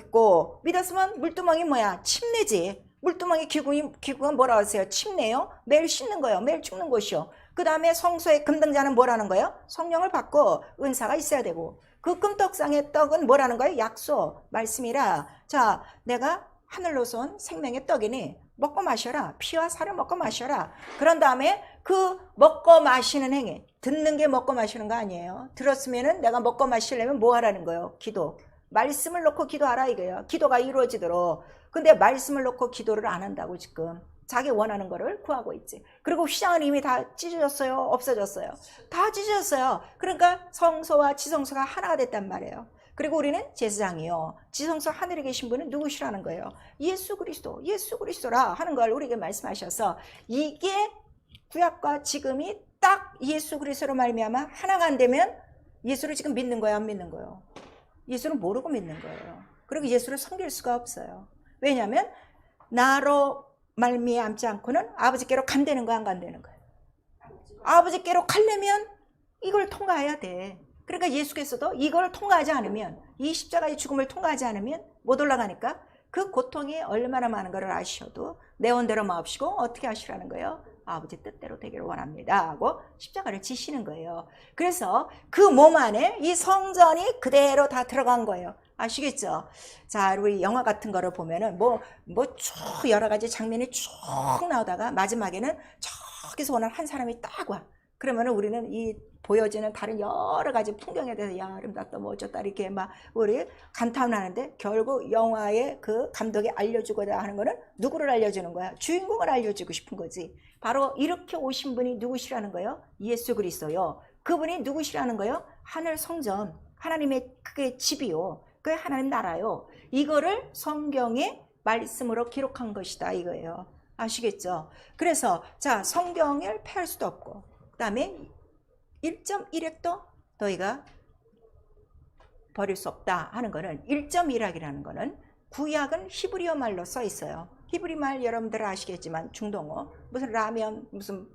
믿었으면 물두멍이 뭐야? 침내지. 물두멍이 기구가 뭐라고 하세요? 침내요? 매일 씻는 거예요. 매일 죽는 곳이요. 그 다음에 성소의 금등자는 뭐라는 거예요? 성령을 받고 은사가 있어야 되고, 그 금떡상의 떡은 뭐라는 거예요? 약속, 말씀이라. 자, 내가 하늘로서 온 생명의 떡이니 먹고 마셔라. 피와 살을 먹고 마셔라. 그런 다음에 그 먹고 마시는 행위, 듣는 게 먹고 마시는 거 아니에요. 들었으면은 내가 먹고 마시려면 뭐 하라는 거예요? 기도. 말씀을 놓고 기도하라 이거예요. 기도가 이루어지도록. 근데 말씀을 놓고 기도를 안 한다고 지금. 자기 원하는 거를 구하고 있지. 그리고 휘장은 이미 다 찢어졌어요? 없어졌어요? 다 찢어졌어요. 그러니까 성소와 지성소가 하나가 됐단 말이에요. 그리고 우리는 제사장이요. 지성소 하늘에 계신 분은 누구시라는 거예요? 예수 그리스도, 예수 그리스도라 하는 걸 우리에게 말씀하셔서, 이게 구약과 지금이 딱 예수 그리스도로 말미암아 하나가 안 되면 예수를 지금 믿는 거예요, 안 믿는 거예요? 예수를 모르고 믿는 거예요. 그리고 예수를 섬길 수가 없어요. 왜냐하면 나로 말미암지 않고는 아버지께로 간다는 거야, 안 간다는 거야? 아버지께로 가려면 이걸 통과해야 돼. 그러니까 예수께서도 이걸 통과하지 않으면, 이 십자가의 죽음을 통과하지 않으면 못 올라가니까 그 고통이 얼마나 많은 걸 아셔도 내 원대로 마옵시고 어떻게 하시라는 거예요? 아버지 뜻대로 되기를 원합니다 하고 십자가를 지시는 거예요. 그래서 그 몸 안에 이 성전이 그대로 다 들어간 거예요. 아시겠죠? 자, 우리 영화 같은 거를 보면은 쭉 여러 가지 장면이 쭉 나오다가 마지막에는 저기서 오는 한 사람이 딱 와. 그러면은 우리는 이 보여지는 다른 여러 가지 풍경에 대해서 야, 아름답다, 뭐 어쩌다 이렇게 막 우리 감탄하는데, 결국 영화의 그 감독이 알려주고자 하는 거는 누구를 알려주는 거야? 주인공을 알려주고 싶은 거지. 바로 이렇게 오신 분이 누구시라는 거예요? 예수 그리스도요. 그분이 누구시라는 거예요? 하늘 성전, 하나님의 그게 집이요. 그게 하나님 나라요. 이거를 성경의 말씀으로 기록한 것이다 이거예요. 아시겠죠? 그래서 자, 성경을 폐할 수도 없고, 그 다음에 1.1핵도 너희가 버릴 수 없다 하는 거는, 1.1핵이라는 거는 구약은 히브리어 말로 써 있어요. 히브리 말 여러분들 아시겠지만 중동어, 무슨 라면, 무슨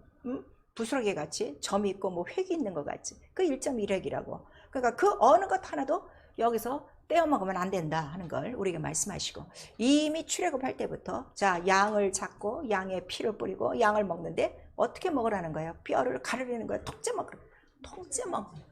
부스러기 같이 점 있고 뭐 획이 있는 것 같이, 그 1.1핵이라고. 그러니까 그 어느 것 하나도 여기서 떼어 먹으면 안 된다 하는 걸 우리에게 말씀하시고, 이미 출애굽할 때부터 자, 양을 잡고 양의 피를 뿌리고 양을 먹는데 어떻게 먹으라는 거예요? 뼈를 가르려는 거예요. 통째 먹으라.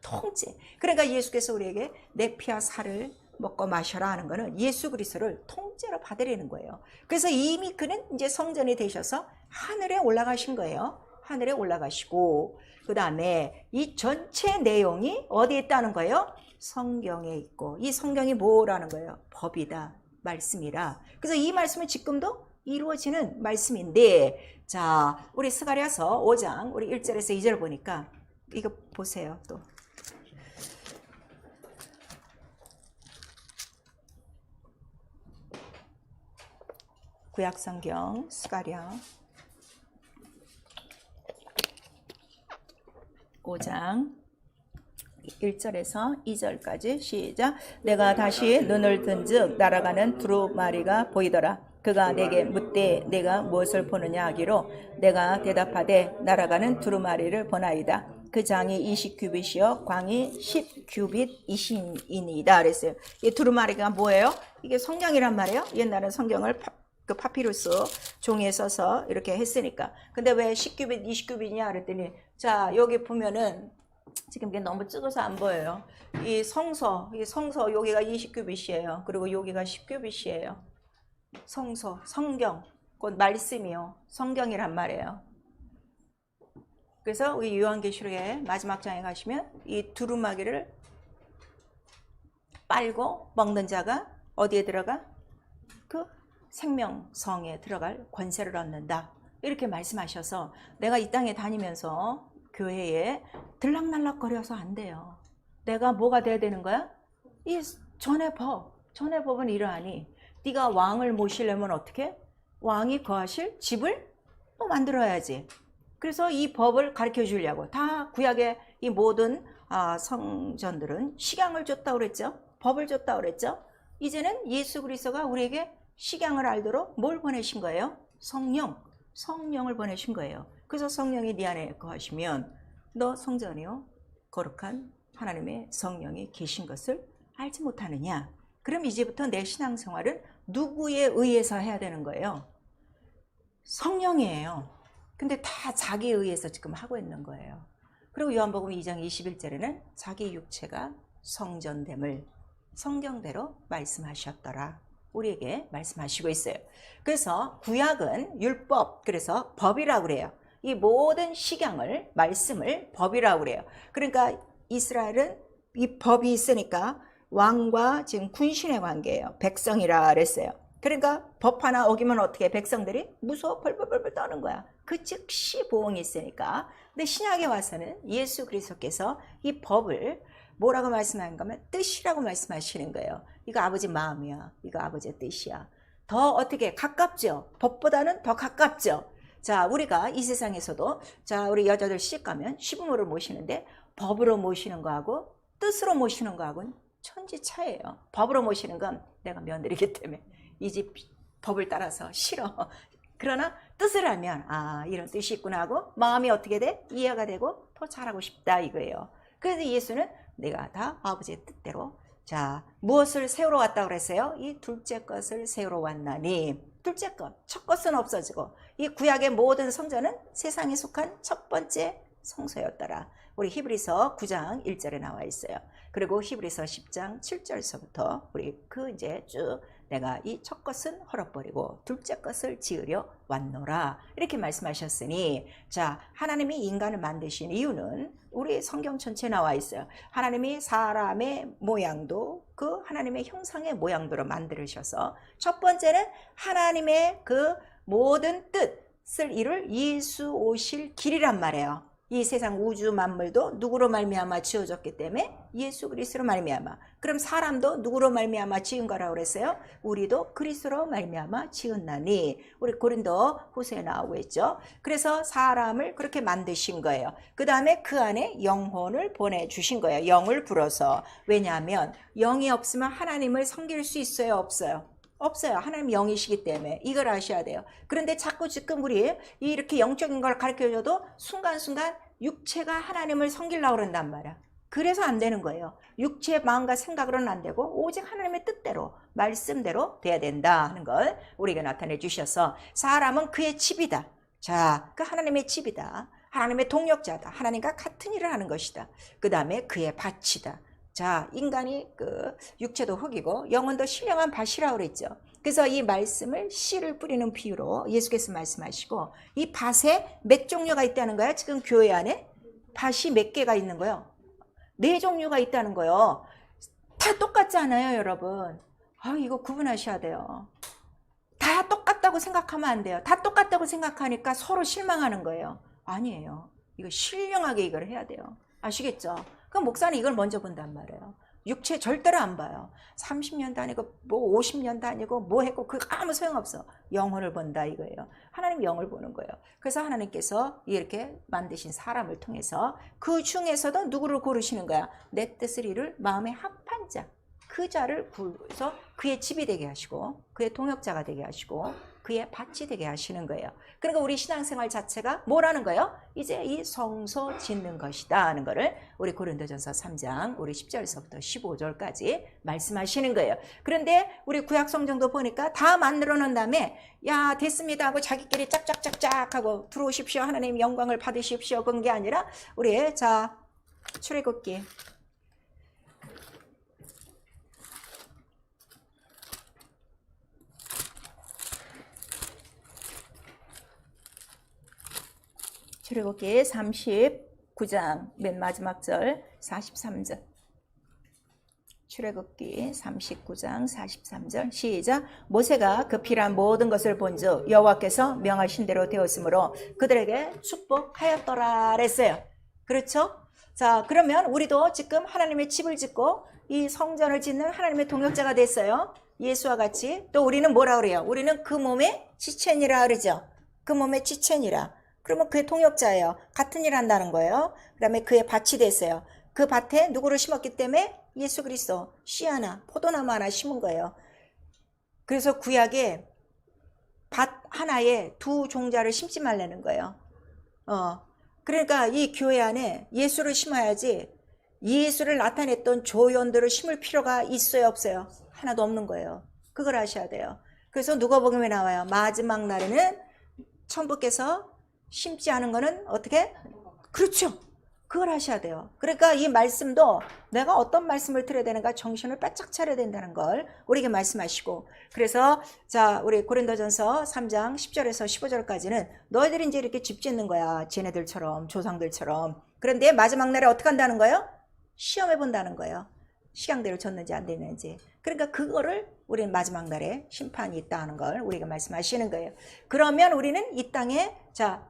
통째. 그러니까 예수께서 우리에게 내 피와 살을 먹고 마셔라 하는 거는 예수 그리스도를 통째로 받으려는 거예요. 그래서 이미 그는 이제 성전이 되셔서 하늘에 올라가신 거예요. 하늘에 올라가시고, 그 다음에 이 전체 내용이 어디에 있다는 거예요? 성경에 있고, 이 성경이 뭐라는 거예요? 법이다, 말씀이라. 그래서 이 말씀은 지금도 이루어지는 말씀인데, 자, 우리 스가랴서 5장 우리 1절에서 2절 보니까 이거 보세요. 또 구약성경 스가랴 5장 1절에서 2절까지 시작. 내가 다시 눈을 든즉 날아가는 두루마리가 보이더라. 그가 내게 묻되 내가 무엇을 보느냐 하기로 내가 대답하되 날아가는 두루마리를 보나이다. 그 장이 20규빗이요 광이 10규빗이니이다 그랬어요. 이 두루마리가 뭐예요? 이게 성경이란 말이에요. 옛날에 성경을 그 파피루스 종이에 써서 이렇게 했으니까. 근데 왜 10규빗 20규빗이냐 그랬더니, 자, 여기 보면은 지금 이게 너무 찍어서 안 보여요. 이 성서 여기가 20규빗이에요. 그리고 여기가 10규빗이에요. 성서, 성경, 곧 말씀이요. 성경이란 말이에요. 그래서 우리 요한계시록의 마지막 장에 가시면 이 두루마기를 빨고 먹는 자가 어디에 들어가? 그 생명성에 들어갈 권세를 얻는다. 이렇게 말씀하셔서 내가 이 땅에 다니면서 교회에 들락날락거려서 안 돼요. 내가 뭐가 돼야 되는 거야? 이 전의 법은 이러하니 네가 왕을 모시려면 어떻게? 왕이 거하실 집을 또 만들어야지. 그래서 이 법을 가르쳐 주려고 다 구약의 이 모든 성전들은 식양을 줬다고 그랬죠. 법을 줬다고 그랬죠. 이제는 예수 그리스도가 우리에게 식양을 알도록 뭘 보내신 거예요? 성령을 보내신 거예요. 그래서 성령이 네 안에 거하시면 너 성전이요 거룩한 하나님의 성령이 계신 것을 알지 못하느냐. 그럼 이제부터 내 신앙생활은 누구에 의해서 해야 되는 거예요? 성령이에요. 근데 다 자기에 의해서 지금 하고 있는 거예요. 그리고 요한복음 2장 21절에는 자기 육체가 성전됨을 성경대로 말씀하셨더라. 우리에게 말씀하시고 있어요. 그래서 구약은 율법, 그래서 법이라고 그래요. 이 모든 식양을, 말씀을 법이라고 그래요. 그러니까 이스라엘은 이 법이 있으니까 왕과 지금 군신의 관계예요. 백성이라 그랬어요. 그러니까 법 하나 어기면 어떻게 백성들이 무서워 벌벌벌 떠는 거야. 그 즉시 보응이 있으니까. 근데 신약에 와서는 예수 그리스도께서 이 법을 뭐라고 말씀하는가 하면 뜻이라고 말씀하시는 거예요. 이거 아버지 마음이야. 이거 아버지의 뜻이야. 더 어떻게 가깝죠? 법보다는 더 가깝죠. 자, 우리가 이 세상에서도 자, 우리 여자들 시집 가면 시부모를 모시는데 법으로 모시는 거하고 뜻으로 모시는 거하고는 천지 차이예요. 법으로 모시는 건 내가 며느리기 때문에 이 집 법을 따라서 싫어. 그러나 뜻을 하면 아, 이런 뜻이 있구나 하고 마음이 어떻게 돼? 이해가 되고 더 잘하고 싶다 이거예요. 그래서 예수는 내가 다 아버지의 뜻대로 자, 무엇을 세우러 왔다고 그랬어요? 이 둘째 것을 세우러 왔나니. 둘째 것, 첫 것은 없어지고 이 구약의 모든 성전은 세상에 속한 첫 번째 성소였더라. 우리 히브리서 9장 1절에 나와 있어요. 그리고 히브리서 10장 7절서부터 우리 그 이제 쭉 내가 이 첫 것은 헐어버리고 둘째 것을 지으려 왔노라 이렇게 말씀하셨으니 자, 하나님이 인간을 만드신 이유는 우리 성경 전체에 나와 있어요. 하나님이 사람의 모양도 그 하나님의 형상의 모양대로 만들으셔서 첫 번째는 하나님의 그 모든 뜻을 이룰 예수 오실 길이란 말이에요. 이 세상 우주 만물도 누구로 말미암아 지어졌기 때문에 예수 그리스도로 말미암아. 그럼 사람도 누구로 말미암아 지은 거라고 그랬어요? 우리도 그리스도로 말미암아 지었나니. 우리 고린도 후서에 나오고 있죠. 그래서 사람을 그렇게 만드신 거예요. 그 다음에 그 안에 영혼을 보내주신 거예요. 영을 불어서. 왜냐하면 영이 없으면 하나님을 섬길 수 있어요? 없어요? 없어요. 하나님 영이시기 때문에 이걸 아셔야 돼요. 그런데 자꾸 지금 우리 이렇게 영적인 걸 가르쳐줘도 순간순간 육체가 하나님을 섬기려고 그런단 말이야. 그래서 안 되는 거예요. 육체의 마음과 생각으로는 안 되고 오직 하나님의 뜻대로 말씀대로 돼야 된다 하는 걸 우리에게 나타내 주셔서 사람은 그의 집이다. 자, 그 하나님의 집이다. 하나님의 동역자다. 하나님과 같은 일을 하는 것이다. 그 다음에 그의 밭이다. 자, 인간이 그 육체도 흙이고 영혼도 신령한 밭이라고 그랬죠. 그래서 이 말씀을 씨를 뿌리는 비유로 예수께서 말씀하시고 이 밭에 몇 종류가 있다는 거야? 지금 교회 안에 밭이 몇 개가 있는 거예요? 4종류가 있다는 거예요. 다 똑같지 않아요, 여러분. 아, 이거 구분하셔야 돼요. 다 똑같다고 생각하면 안 돼요. 다 똑같다고 생각하니까 서로 실망하는 거예요. 아니에요. 이거 신령하게 이걸 해야 돼요. 아시겠죠? 그럼 목사는 이걸 먼저 본단 말이에요. 육체 절대로 안 봐요. 30년 다니고 뭐 50년 다니고 뭐 했고 그거 아무 소용없어. 영혼을 본다 이거예요. 하나님 영을 보는 거예요. 그래서 하나님께서 이렇게 만드신 사람을 통해서 그 중에서도 누구를 고르시는 거야? 내 뜻을 이룰 마음에 합한 자. 그 자를 구해서 그의 집이 되게 하시고 그의 동역자가 되게 하시고 그의 밭이 되게 하시는 거예요. 그러니까 우리 신앙생활 자체가 뭐라는 거예요? 이제 이 성소 짓는 것이다 하는 거를 우리 고린도전서 3장 우리 10절서부터 15절까지 말씀하시는 거예요. 그런데 우리 구약성경도 보니까 다 만들어 놓은 다음에 야 됐습니다 하고 자기끼리 짝짝짝짝 하고 들어오십시오 하나님 영광을 받으십시오 그런 게 아니라 우리 자 출애굽기 출애굽기 39장 맨 마지막 절 43절 출애굽기 39장 43절 시작 모세가 그 필요한 모든 것을 본즉 여호와께서 명하신 대로 되었으므로 그들에게 축복하였더라 그랬어요. 그렇죠? 자 그러면 우리도 지금 하나님의 집을 짓고 이 성전을 짓는 하나님의 동역자가 됐어요. 예수와 같이. 또 우리는 뭐라 그래요? 우리는 그 몸의 지체니라 그러죠. 그 몸의 지체니라. 그러면 그의 동역자예요. 같은 일 한다는 거예요. 그 다음에 그의 밭이 됐어요. 그 밭에 누구를 심었기 때문에 예수 그리스도 씨 하나, 포도나무 하나 심은 거예요. 그래서 구약에 밭 하나에 2 종자를 심지 말라는 거예요. 그러니까 이 교회 안에 예수를 심어야지 예수를 나타냈던 조연들을 심을 필요가 있어요, 없어요? 하나도 없는 거예요. 그걸 아셔야 돼요. 그래서 누가복음에 나와요. 마지막 날에는 천부께서 심지 않은 거는 어떻게? 그렇죠. 그걸 하셔야 돼요. 그러니까 이 말씀도 내가 어떤 말씀을 드려야 되는가 정신을 바짝 차려야 된다는 걸 우리에게 말씀하시고, 그래서 자 우리 고린도전서 3장 10절에서 15절까지는 너희들이 이제 이렇게 집 짓는 거야. 쟤네들처럼, 조상들처럼. 그런데 마지막 날에 어떻게 한다는 거예요? 시험해 본다는 거예요. 식양대로 졌는지 안 됐는지. 그러니까 그거를 우리는 마지막 날에 심판이 있다 하는 걸 우리가 말씀하시는 거예요. 그러면 우리는 이 땅에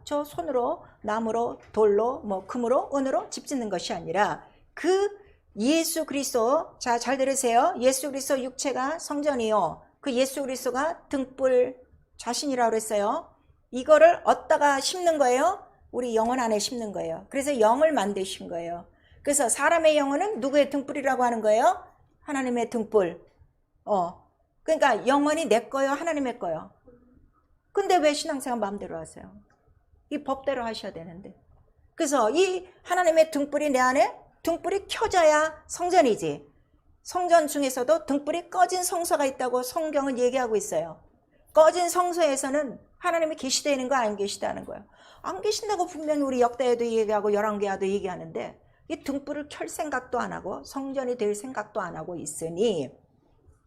저 손으로, 나무로, 돌로, 뭐 금으로, 은으로 집 짓는 것이 아니라 그 예수 그리스도, 자 잘 들으세요. 예수 그리스도 육체가 성전이요, 그 예수 그리스도가 등불 자신이라고 그랬어요. 이거를 얻다가 심는 거예요. 우리 영혼 안에 심는 거예요. 그래서 영을 만드신 거예요. 그래서 사람의 영혼은 누구의 등불이라고 하는 거예요? 하나님의 등불. 그러니까 영혼이 내 거요, 하나님의 거요. 근데 왜 신앙생활 마음대로 하세요? 이 법대로 하셔야 되는데. 그래서 이 하나님의 등불이 내 안에, 등불이 켜져야 성전이지. 성전 중에서도 등불이 꺼진 성소가 있다고 성경은 얘기하고 있어요. 꺼진 성소에서는 하나님이 계시다는 거, 안 계시다는 거예요. 안 계신다고 분명히 우리 역대에도 얘기하고 열왕기에도 얘기하는데 이 등불을 켤 생각도 안 하고 성전이 될 생각도 안 하고 있으니,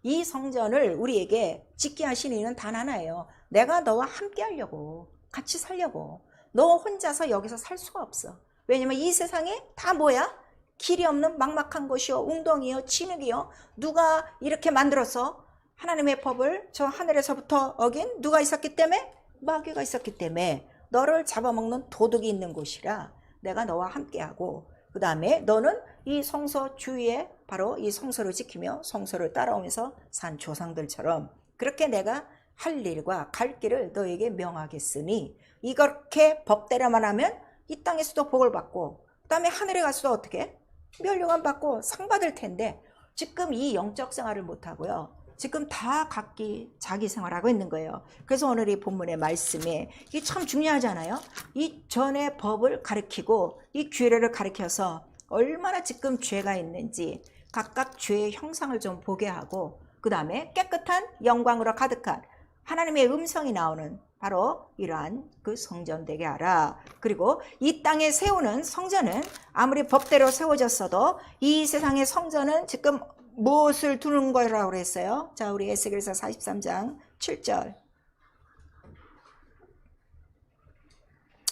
이 성전을 우리에게 짓게 하신 이유는 단 하나예요. 내가 너와 함께 하려고, 같이 살려고. 너 혼자서 여기서 살 수가 없어. 왜냐면 이 세상에 다 뭐야? 길이 없는 막막한 곳이요, 웅덩이요, 진흙이요. 누가 이렇게 만들어서 하나님의 법을 저 하늘에서부터 어긴 누가 있었기 때문에? 마귀가 있었기 때문에 너를 잡아먹는 도둑이 있는 곳이라 내가 너와 함께하고, 그 다음에 너는 이 성소 주위에 바로 이 성소를 지키며 성소를 따라오면서 산 조상들처럼 그렇게 내가 할 일과 갈 길을 너에게 명하겠으니, 이렇게 법대로만 하면 이 땅에서도 복을 받고 그 다음에 하늘에 가서도 어떻게? 멸류관 받고 상 받을 텐데, 지금 이 영적 생활을 못하고요, 지금 다 각기 자기 생활하고 있는 거예요. 그래서 오늘 이 본문의 말씀에 이게 참 중요하잖아요. 이 전의 법을 가르치고 이 규례를 가르쳐서 얼마나 지금 죄가 있는지 각각 죄의 형상을 좀 보게 하고, 그 다음에 깨끗한 영광으로 가득한 하나님의 음성이 나오는 바로 이러한 그 성전 되게 하라. 그리고 이 땅에 세우는 성전은 아무리 법대로 세워졌어도 이 세상의 성전은 지금 무엇을 두는 거라고 그랬어요? 자, 우리 에스겔서 43장 7절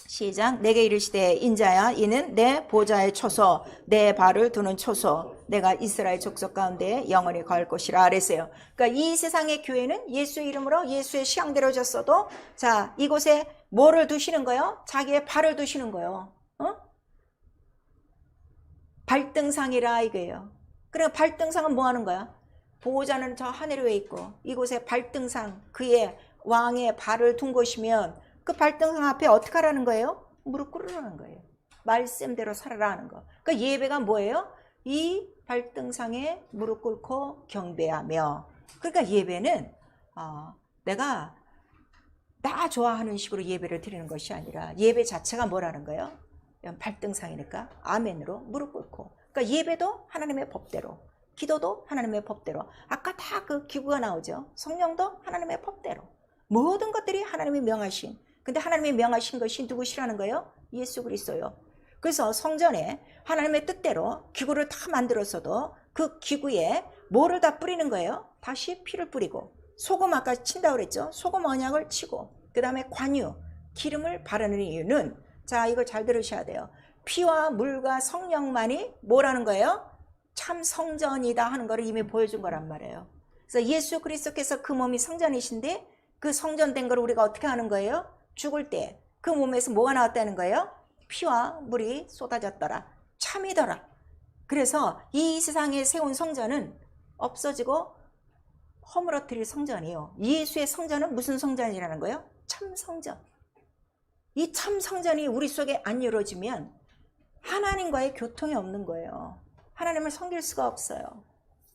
시작. 내게 이르시되 인자야, 이는 내 보좌의 초소, 내 발을 두는 초소, 내가 이스라엘 족속 가운데 영원히 갈 것이라 그랬어요. 그러니까 이 세상의 교회는 예수 이름으로 예수의 시향대로 졌어도, 자 이곳에 뭐를 두시는 거예요? 자기의 발을 두시는 거예요. 발등상이라 이거예요. 그러니까 발등상은 뭐 하는 거야? 보호자는 저 하늘에 왜 있고 이곳에 발등상, 그의 왕의 발을 둔 곳이면 그 발등상 앞에 어떻게 하라는 거예요? 무릎 꿇으라는 거예요. 말씀대로 살아라 하는 거. 그러니까 예배가 뭐예요? 이 발등상에 무릎 꿇고 경배하며. 그러니까 예배는 내가 나 좋아하는 식으로 예배를 드리는 것이 아니라 예배 자체가 뭐라는 거예요? 발등상이니까 아멘으로 무릎 꿇고. 그러니까 예배도 하나님의 법대로, 기도도 하나님의 법대로. 아까 다 그 기구가 나오죠. 성령도 하나님의 법대로. 모든 것들이 하나님이 명하신. 근데 하나님이 명하신 것이 누구시라는 거예요? 예수 그리스도요. 그래서 성전에 하나님의 뜻대로 기구를 다 만들었어도 그 기구에 뭐를 다 뿌리는 거예요? 다시 피를 뿌리고, 소금 아까 친다고 그랬죠. 소금 언약을 치고, 그 다음에 관유, 기름을 바르는 이유는, 자 이걸 잘 들으셔야 돼요. 피와 물과 성령만이 뭐라는 거예요? 참 성전이다 하는 거를 이미 보여준 거란 말이에요. 그래서 예수 그리스도께서 그 몸이 성전이신데 그 성전된 걸 우리가 어떻게 하는 거예요? 죽을 때 그 몸에서 뭐가 나왔다는 거예요? 피와 물이 쏟아졌더라. 참이더라. 그래서 이 세상에 세운 성전은 없어지고 허물어뜨릴 성전이요. 예수의 성전은 무슨 성전이라는 거예요? 참 성전. 이 참 성전이 우리 속에 안 이루어지면 하나님과의 교통이 없는 거예요. 하나님을 섬길 수가 없어요.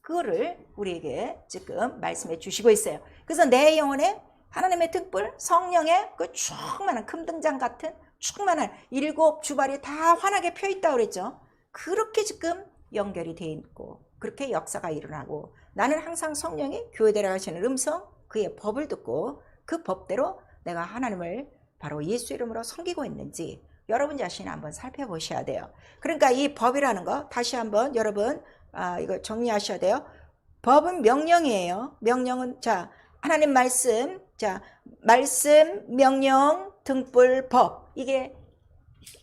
그거를 우리에게 지금 말씀해 주시고 있어요. 그래서 내 영혼에 하나님의 등불, 성령의 그 충만한 금등장 같은 충만한 7 주발이 다 환하게 펴 있다고 그랬죠. 그렇게 지금 연결이 돼 있고 그렇게 역사가 일어나고, 나는 항상 성령이 교회 데려가시는 음성, 그의 법을 듣고 그 법대로 내가 하나님을 바로 예수 이름으로 섬기고 있는지 여러분 자신이 한번 살펴보셔야 돼요. 그러니까 이 법이라는 거 다시 한번 여러분 이거 정리하셔야 돼요. 법은 명령이에요. 명령은 자 하나님 말씀, 자 말씀, 명령, 등불, 법, 이게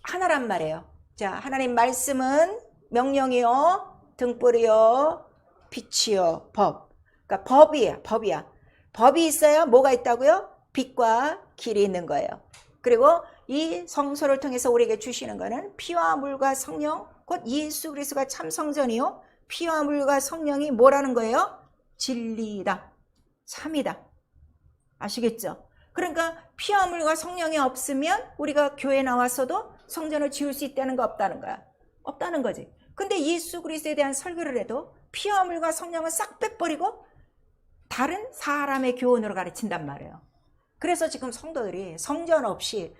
하나란 말이에요. 자 하나님 말씀은 명령이요, 등불이요, 빛이요, 법. 그러니까 법이야. 법이 있어야 뭐가 있다고요? 빛과 길이 있는 거예요. 그리고 이 성소를 통해서 우리에게 주시는 거는 피와 물과 성령, 곧 예수 그리스도가 참 성전이요, 피와 물과 성령이 뭐라는 거예요? 진리다, 참이다. 아시겠죠? 그러니까 피와 물과 성령이 없으면 우리가 교회 나와서도 성전을 지을 수 있다는 거 없다는 거야. 없다는 거지. 근데 예수 그리스도에 대한 설교를 해도 피와 물과 성령을 싹 빼버리고 다른 사람의 교훈으로 가르친단 말이에요. 그래서 지금 성도들이 성전 없이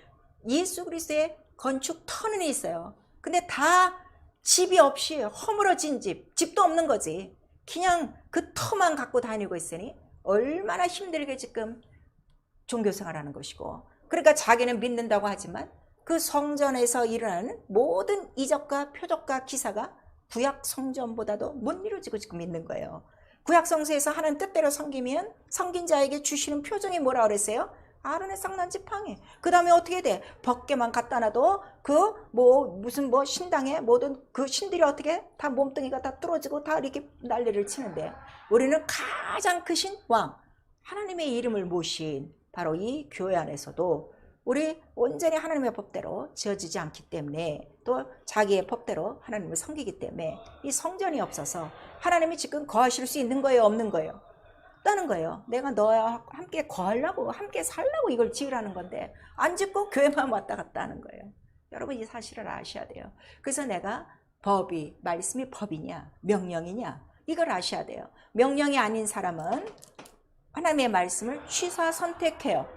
예수 그리스도의 건축 터널이 있어요. 근데 다 집이 없이 허물어진 집도 없는 거지. 그냥 그 터만 갖고 다니고 있으니 얼마나 힘들게 지금 종교생활하는 것이고, 그러니까 자기는 믿는다고 하지만 그 성전에서 일어나는 모든 이적과 표적과 기사가 구약 성전보다도 못 이루어지고 지금 있는 거예요. 구약 성서에서 하는 뜻대로 섬기면 섬긴 자에게 주시는 표정이 뭐라 그랬어요? 아론의 쌍난 지팡이. 그 다음에 어떻게 돼? 벗개만 갖다 놔도 무슨 신당에 모든 그 신들이 어떻게 다 몸뚱이가 다 뚫어지고 다 이렇게 난리를 치는데, 우리는 가장 크신 왕 하나님의 이름을 모신 바로 이 교회 안에서도 우리 온전히 하나님의 법대로 지어지지 않기 때문에, 또 자기의 법대로 하나님을 섬기기 때문에 이 성전이 없어서 하나님이 지금 거하실 수 있는 거예요, 없는 거예요? 없다는 거예요. 내가 너와 함께 거하려고, 함께 살려고 이걸 지으라는 건데 안 짓고 교회만 왔다 갔다 하는 거예요. 여러분 이 사실을 아셔야 돼요. 그래서 내가 말씀이 법이냐 명령이냐 이걸 아셔야 돼요. 명령이 아닌 사람은 하나님의 말씀을 취사 선택해요.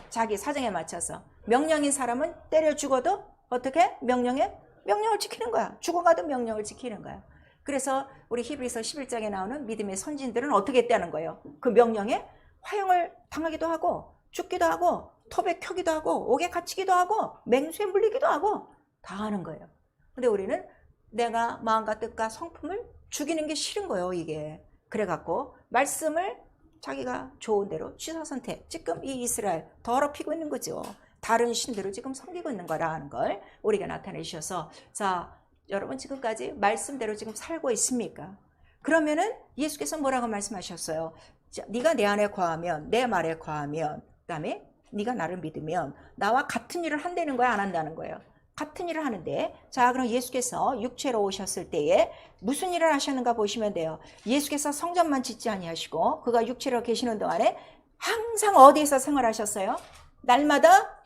자기 사정에 맞춰서. 명령인 사람은 때려 죽어도 어떻게? 명령을 지키는 거야. 죽어가도 명령을 지키는 거야. 그래서 우리 히브리서 11장에 나오는 믿음의 선진들은 어떻게 했다는 거예요? 그 명령에 화형을 당하기도 하고 죽기도 하고 톱에 켜기도 하고 옥에 갇히기도 하고 맹수에 물리기도 하고 다 하는 거예요. 근데 우리는 내가 마음과 뜻과 성품을 죽이는 게 싫은 거예요, 이게. 그래갖고 말씀을 자기가 좋은 대로 취사선택, 지금 이 이스라엘 더럽히고 있는 거죠. 다른 신들을 지금 섬기고 있는 거라는 걸 우리가 나타내 주셔서, 자 여러분 지금까지 말씀대로 지금 살고 있습니까? 그러면은 예수께서 뭐라고 말씀하셨어요? 자, 네가 내 안에 거하면, 내 말에 거하면, 그 다음에 네가 나를 믿으면 나와 같은 일을 한다는 거야, 안 한다는 거예요? 같은 일을 하는데, 자 그럼 예수께서 육체로 오셨을 때에 무슨 일을 하셨는가 보시면 돼요. 예수께서 성전만 짓지 아니하시고 그가 육체로 계시는 동안에 항상 어디에서 생활하셨어요? 날마다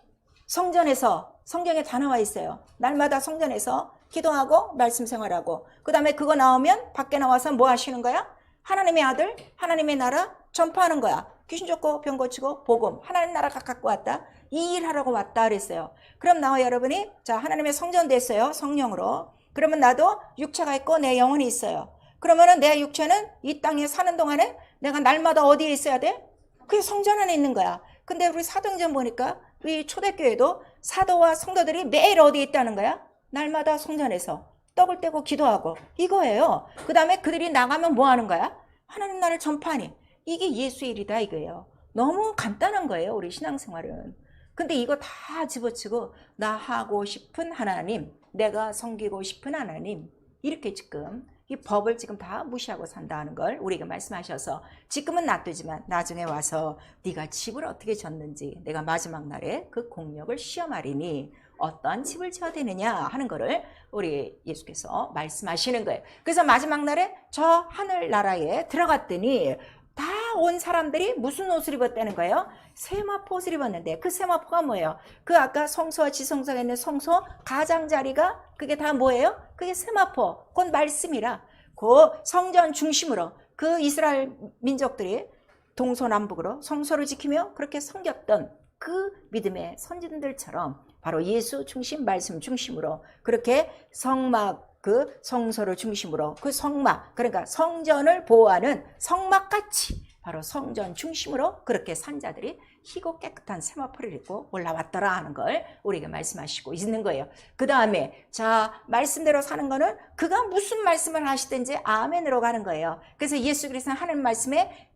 성전에서, 성경에 다 나와 있어요. 날마다 성전에서 기도하고 말씀 생활하고, 그 다음에 그거 나오면 밖에 나와서 뭐 하시는 거야? 하나님의 아들, 하나님의 나라 전파하는 거야. 귀신 쫓고 병 고치고 복음, 하나님 나라가 갖고 왔다, 이 일 하라고 왔다 그랬어요. 그럼 나와 여러분이 자 하나님의 성전 됐어요, 성령으로. 그러면 나도 육체가 있고 내 영혼이 있어요. 그러면은 내 육체는 이 땅에 사는 동안에 내가 날마다 어디에 있어야 돼? 그게 성전 안에 있는 거야. 근데 우리 사도행전 보니까 이 초대교회도 사도와 성도들이 매일 어디에 있다는 거야? 날마다 성전에서 떡을 떼고 기도하고 이거예요. 그 다음에 그들이 나가면 뭐 하는 거야? 하나님 나라를 전파하니. 이게 예수의 일이다 이거예요. 너무 간단한 거예요, 우리 신앙생활은. 근데 이거 다 집어치고 나 하고 싶은 하나님, 내가 섬기고 싶은 하나님, 이렇게 지금 이 법을 지금 다 무시하고 산다는 걸 우리에게 말씀하셔서, 지금은 놔두지만 나중에 와서 네가 집을 어떻게 졌는지 내가 마지막 날에 그 공력을 시험하리니 어떠한 집을 지어야 되느냐 하는 거를 우리 예수께서 말씀하시는 거예요. 그래서 마지막 날에 저 하늘나라에 들어갔더니 다 온 사람들이 무슨 옷을 입었다는 거예요? 세마포 옷을 입었는데, 그 세마포가 뭐예요? 그 아까 성소와 지성소에 있는 성소 가장자리가 그게 다 뭐예요? 그게 세마포, 곧 말씀이라. 그 성전 중심으로 그 이스라엘 민족들이 동서남북으로 성소를 지키며 그렇게 섬겼던 그 믿음의 선진들처럼 바로 예수 중심, 말씀 중심으로 그렇게 성막, 그 성소를 중심으로 그 성막, 그러니까 성전을 보호하는 성막같이 바로 성전 중심으로 그렇게 산 자들이 희고 깨끗한 세마포를 입고 올라왔더라 하는 걸 우리에게 말씀하시고 있는 거예요. 그 다음에 자 말씀대로 사는 거는 그가 무슨 말씀을 하시든지 아멘으로 가는 거예요. 그래서 예수 그리스도는 하나님 말씀에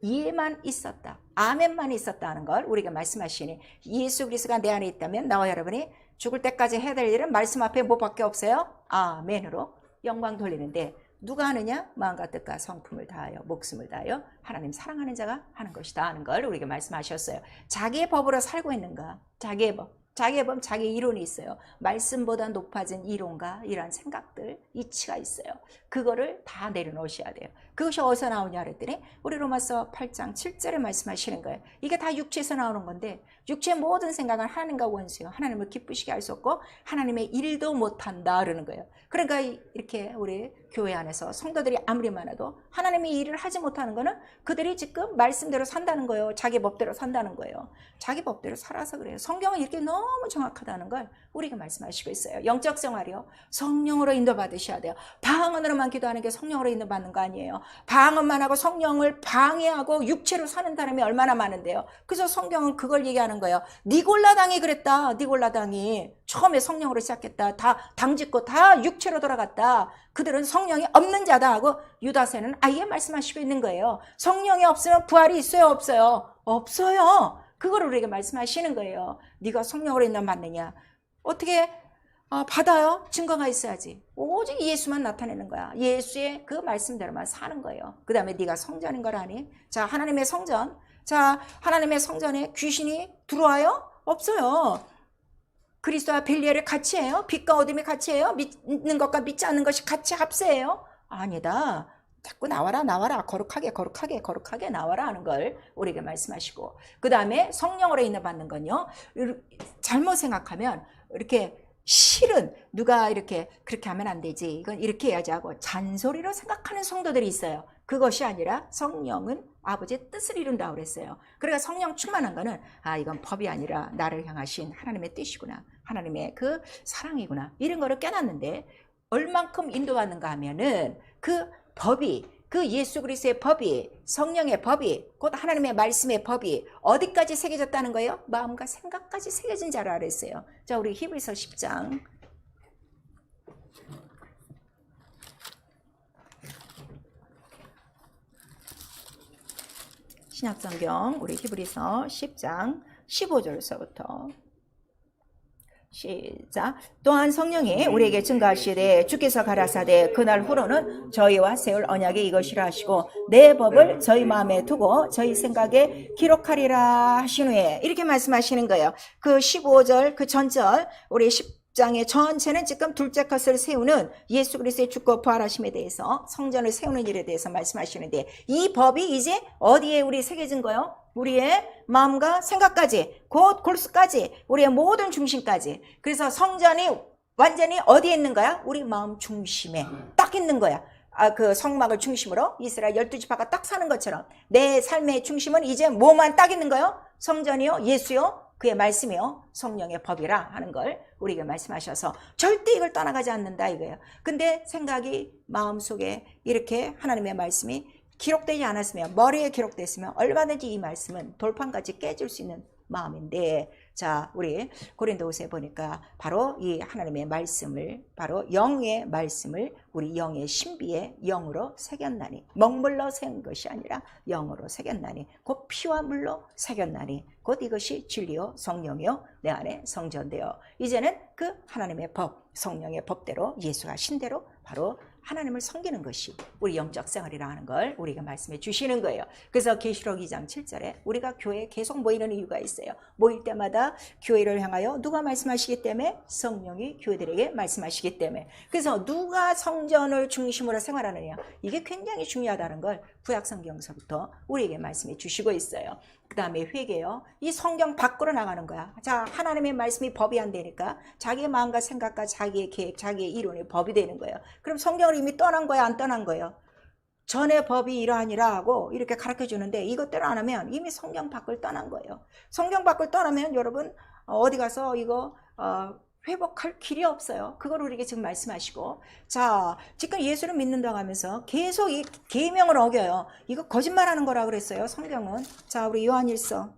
이해만 있었다, 아멘만 있었다 하는 걸 우리가 말씀하시니 예수 그리스도가 내 안에 있다면 나와 여러분이 죽을 때까지 해야 될 일은 말씀 앞에 뭐밖에 없어요? 아멘으로 영광 돌리는데 누가 하느냐? 마음과 뜻과 성품을 다하여 목숨을 다하여 하나님 사랑하는 자가 하는 것이다 하는 걸 우리가 말씀하셨어요. 자기의 법으로 살고 있는가? 자기의 법, 자기 이론이 있어요. 말씀보다 높아진 이론과 이러한 생각들, 이치가 있어요. 그거를 다 내려놓으셔야 돼요. 그것이 어디서 나오냐 그랬더니 우리 로마서 8장 7절에 말씀하시는 거예요. 이게 다 육체에서 나오는 건데 육체의 모든 생각은 하나님과 원수요, 하나님을 기쁘시게 할 수 없고 하나님의 일도 못한다 그러는 거예요. 그러니까 이렇게 우리 교회 안에서 성도들이 아무리 많아도 하나님의 일을 하지 못하는 거는 그들이 지금 말씀대로 산다는 거예요. 자기 법대로 산다는 거예요. 자기 법대로 살아서 그래요. 성경은 이렇게 너무 정확하다는 걸 우리가 말씀하시고 있어요. 영적 생활이요, 성령으로 인도받으셔야 돼요. 방언으로만 기도하는 게 성령으로 인도받는 거 아니에요. 방언만 하고 성령을 방해하고 육체로 사는 사람이 얼마나 많은데요. 그래서 성경은 그걸 얘기하는 거예요. 니골라당이 그랬다. 니골라당이 처음에 성령으로 시작했다. 다 당짓고 다 육체로 돌아갔다. 그들은 성령이 없는 자다 하고 유다서는 아예 말씀하시고 있는 거예요. 성령이 없으면 부활이 있어요, 없어요? 없어요. 그걸 우리에게 말씀하시는 거예요. 네가 성령으로 인도받느냐? 어떻게 받아요? 증거가 있어야지. 오직 예수만 나타내는 거야. 예수의 그 말씀대로만 사는 거예요. 그 다음에 네가 성전인 걸 아니? 자, 하나님의 성전. 자, 하나님의 성전에 귀신이 들어와요? 없어요. 그리스도와 벨리알을 같이 해요? 빛과 어둠이 같이 해요? 믿는 것과 믿지 않는 것이 같이 합세해요? 아니다. 자꾸 나와라 거룩하게 나와라 하는 걸 우리에게 말씀하시고, 그 다음에 성령으로 인도받는 건요, 잘못 생각하면 이렇게 실은 누가 이렇게 그렇게 하면 안 되지, 이건 이렇게 해야지 하고 잔소리로 생각하는 성도들이 있어요. 그것이 아니라 성령은 아버지의 뜻을 이룬다고 그랬어요. 그러니까 성령 충만한 거는 이건 법이 아니라 나를 향하신 하나님의 뜻이구나, 하나님의 그 사랑이구나, 이런 거를 깨닫는데 얼만큼 인도받는가 하면은 그 법이, 그 예수 그리스도의 법이, 성령의 법이, 곧 하나님의 말씀의 법이 어디까지 새겨졌다는 거예요? 마음과 생각까지 새겨진 자라 그랬어요. 자, 우리 히브리서 10장 신약성경 우리 히브리서 10장 15절서부터 시작. 또한 성령이 우리에게 증거하시되 주께서 가라사대 그날 후로는 저희와 세울 언약이 이것이라 하시고 내 법을 저희 마음에 두고 저희 생각에 기록하리라 하신 후에, 이렇게 말씀하시는 거예요. 그 15절 그 전절 우리 10장의 전체는 지금 둘째 것을 세우는 예수 그리스도의 죽고 부활하심에 대해서, 성전을 세우는 일에 대해서 말씀하시는데, 이 법이 이제 어디에 우리 새겨진 거예요? 우리의 마음과 생각까지, 곧 골수까지, 우리의 모든 중심까지. 그래서 성전이 완전히 어디에 있는 거야? 우리 마음 중심에 딱 있는 거야. 그 성막을 중심으로 이스라엘 12지파가 딱 사는 것처럼 내 삶의 중심은 이제 뭐만 딱 있는 거예요? 성전이요, 예수요, 그의 말씀이요, 성령의 법이라 하는 걸 우리에게 말씀하셔서 절대 이걸 떠나가지 않는다 이거예요. 근데 생각이 마음속에 이렇게 하나님의 말씀이 기록되지 않았으면, 머리에 기록됐으면 얼마든지 이 말씀은 돌판까지 깨질 수 있는 마음인데, 자, 우리 고린도후서에 보니까 바로 이 하나님의 말씀을, 바로 영의 말씀을 우리 영의 신비의 영으로 새겼나니, 먹물로 새긴 것이 아니라 영으로 새겼나니, 곧 피와 물로 새겼나니, 곧 이것이 진리요 성령이요 내 안에 성전되어 이제는 그 하나님의 법, 성령의 법대로, 예수가 신대로 바로 하나님을 섬기는 것이 우리 영적 생활이라 하는 걸 우리가 말씀해 주시는 거예요. 그래서 계시록 2장 7절에 우리가 교회에 계속 모이는 이유가 있어요. 모일 때마다 교회를 향하여 누가 말씀하시기 때문에? 성령이 교회들에게 말씀하시기 때문에. 그래서 누가 성전을 중심으로 생활하느냐, 이게 굉장히 중요하다는 걸 구약성경서부터 우리에게 말씀해 주시고 있어요. 그 다음에 회개요. 이 성경 밖으로 나가는 거야. 자, 하나님의 말씀이 법이 안 되니까 자기의 마음과 생각과 자기의 계획, 자기의 이론이 법이 되는 거예요. 그럼 성경을 이미 떠난 거야, 안 떠난 거예요? 전에 법이 이러하니라 하고 이렇게 가르쳐 주는데 이것대로 안 하면 이미 성경 밖을 떠난 거예요. 성경 밖을 떠나면 여러분 어디 가서 이거 회복할 길이 없어요. 그걸 우리에게 지금 말씀하시고, 자, 지금 예수를 믿는다고 하면서 계속 이 계명을 어겨요. 이거 거짓말하는 거라 그랬어요, 성경은. 자, 우리 요한일서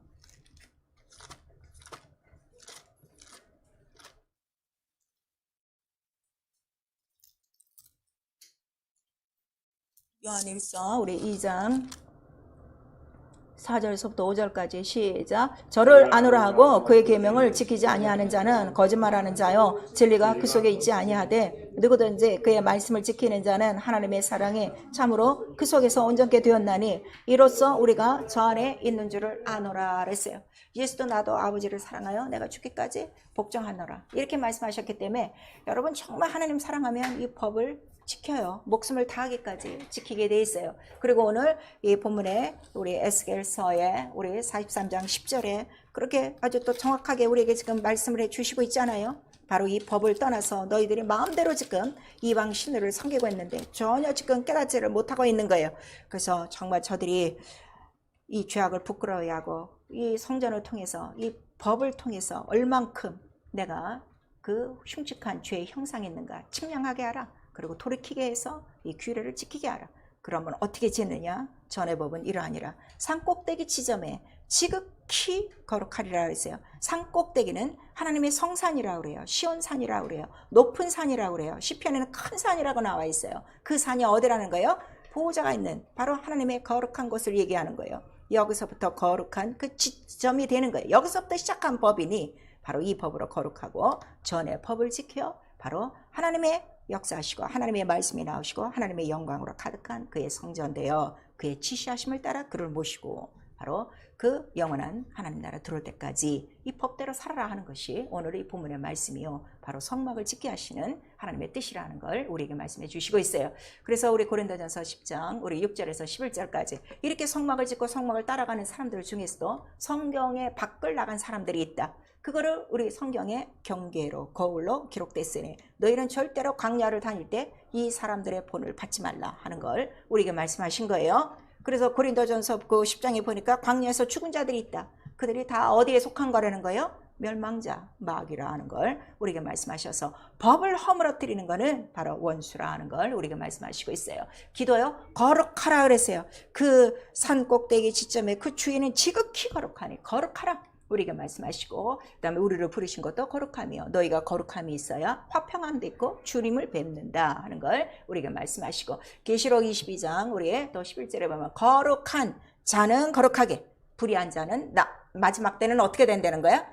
요한일서 우리 2장 4절에서부터 5절까지 시작. 저를 아노라 하고 그의 계명을 지키지 아니하는 자는 거짓말하는 자요 진리가 그 속에 있지 아니하되 누구든지 그의 말씀을 지키는 자는 하나님의 사랑이 참으로 그 속에서 온전케 되었나니 이로써 우리가 저 안에 있는 줄을 아노라 그랬어요. 예수도 나도 아버지를 사랑하여 내가 죽기까지 복종하노라 이렇게 말씀하셨기 때문에 여러분 정말 하나님 사랑하면 이 법을 지켜요. 목숨을 다하기까지 지키게 돼 있어요. 그리고 오늘 이 본문에 우리 에스겔서에 우리 43장 10절에 그렇게 아주 또 정확하게 우리에게 지금 말씀을 해 주시고 있잖아요. 바로 이 법을 떠나서 너희들이 마음대로 지금 이방 신들을 섬기고 있는데 전혀 지금 깨닫지를 못하고 있는 거예요. 그래서 정말 저들이 이 죄악을 부끄러워하고 이 성전을 통해서 이 법을 통해서 얼만큼 내가 그 흉측한 죄의 형상이 있는가 측량하게 하라. 그리고 돌이키게 해서 이 규례를 지키게 하라. 그러면 어떻게 짓느냐? 전의 법은 이러하니라. 산꼭대기 지점에 지극히 거룩하리라 했어요. 산꼭대기는 하나님의 성산이라고 그래요. 시온산이라고 그래요. 높은 산이라고 그래요. 시편에는 큰 산이라고 나와 있어요. 그 산이 어디라는 거예요? 보호자가 있는 바로 하나님의 거룩한 곳을 얘기하는 거예요. 여기서부터 거룩한 그 지점이 되는 거예요. 여기서부터 시작한 법이니 바로 이 법으로 거룩하고 전의 법을 지켜 바로 하나님의 역사하시고 하나님의 말씀이 나오시고 하나님의 영광으로 가득한 그의 성전되어 그의 지시하심을 따라 그를 모시고 바로 그 영원한 하나님 나라 들어올 때까지 이 법대로 살아라 하는 것이 오늘 이 본문의 말씀이요. 바로 성막을 짓게 하시는 하나님의 뜻이라는 걸 우리에게 말씀해 주시고 있어요. 그래서 우리 고린도전서 10장 우리 6절에서 11절까지 이렇게 성막을 짓고 성막을 따라가는 사람들 중에서도 성경의 밖을 나간 사람들이 있다. 그거를 우리 성경에 경계로 거울로 기록됐으니 너희는 절대로 광야를 다닐 때 이 사람들의 본을 받지 말라 하는 걸 우리에게 말씀하신 거예요. 그래서 고린도전서 그 10장에 보니까 광야에서 죽은 자들이 있다. 그들이 다 어디에 속한 거라는 거예요? 멸망자, 마귀라 하는 걸 우리에게 말씀하셔서 법을 허물어뜨리는 거는 바로 원수라 하는 걸 우리에게 말씀하시고 있어요. 기도요? 거룩하라 그랬어요. 그 산 꼭대기 지점에 그 주인은 지극히 거룩하니 거룩하라. 우리에게 말씀하시고 그 다음에 우리를 부르신 것도 거룩하며 너희가 거룩함이 있어야 화평함도 있고 주님을 뵙는다 하는 걸 우리에게 말씀하시고 계시록 22장 우리의 또 11절에 보면 거룩한 자는 거룩하게 불의한 자는 마지막 때는 어떻게 된다는 거야?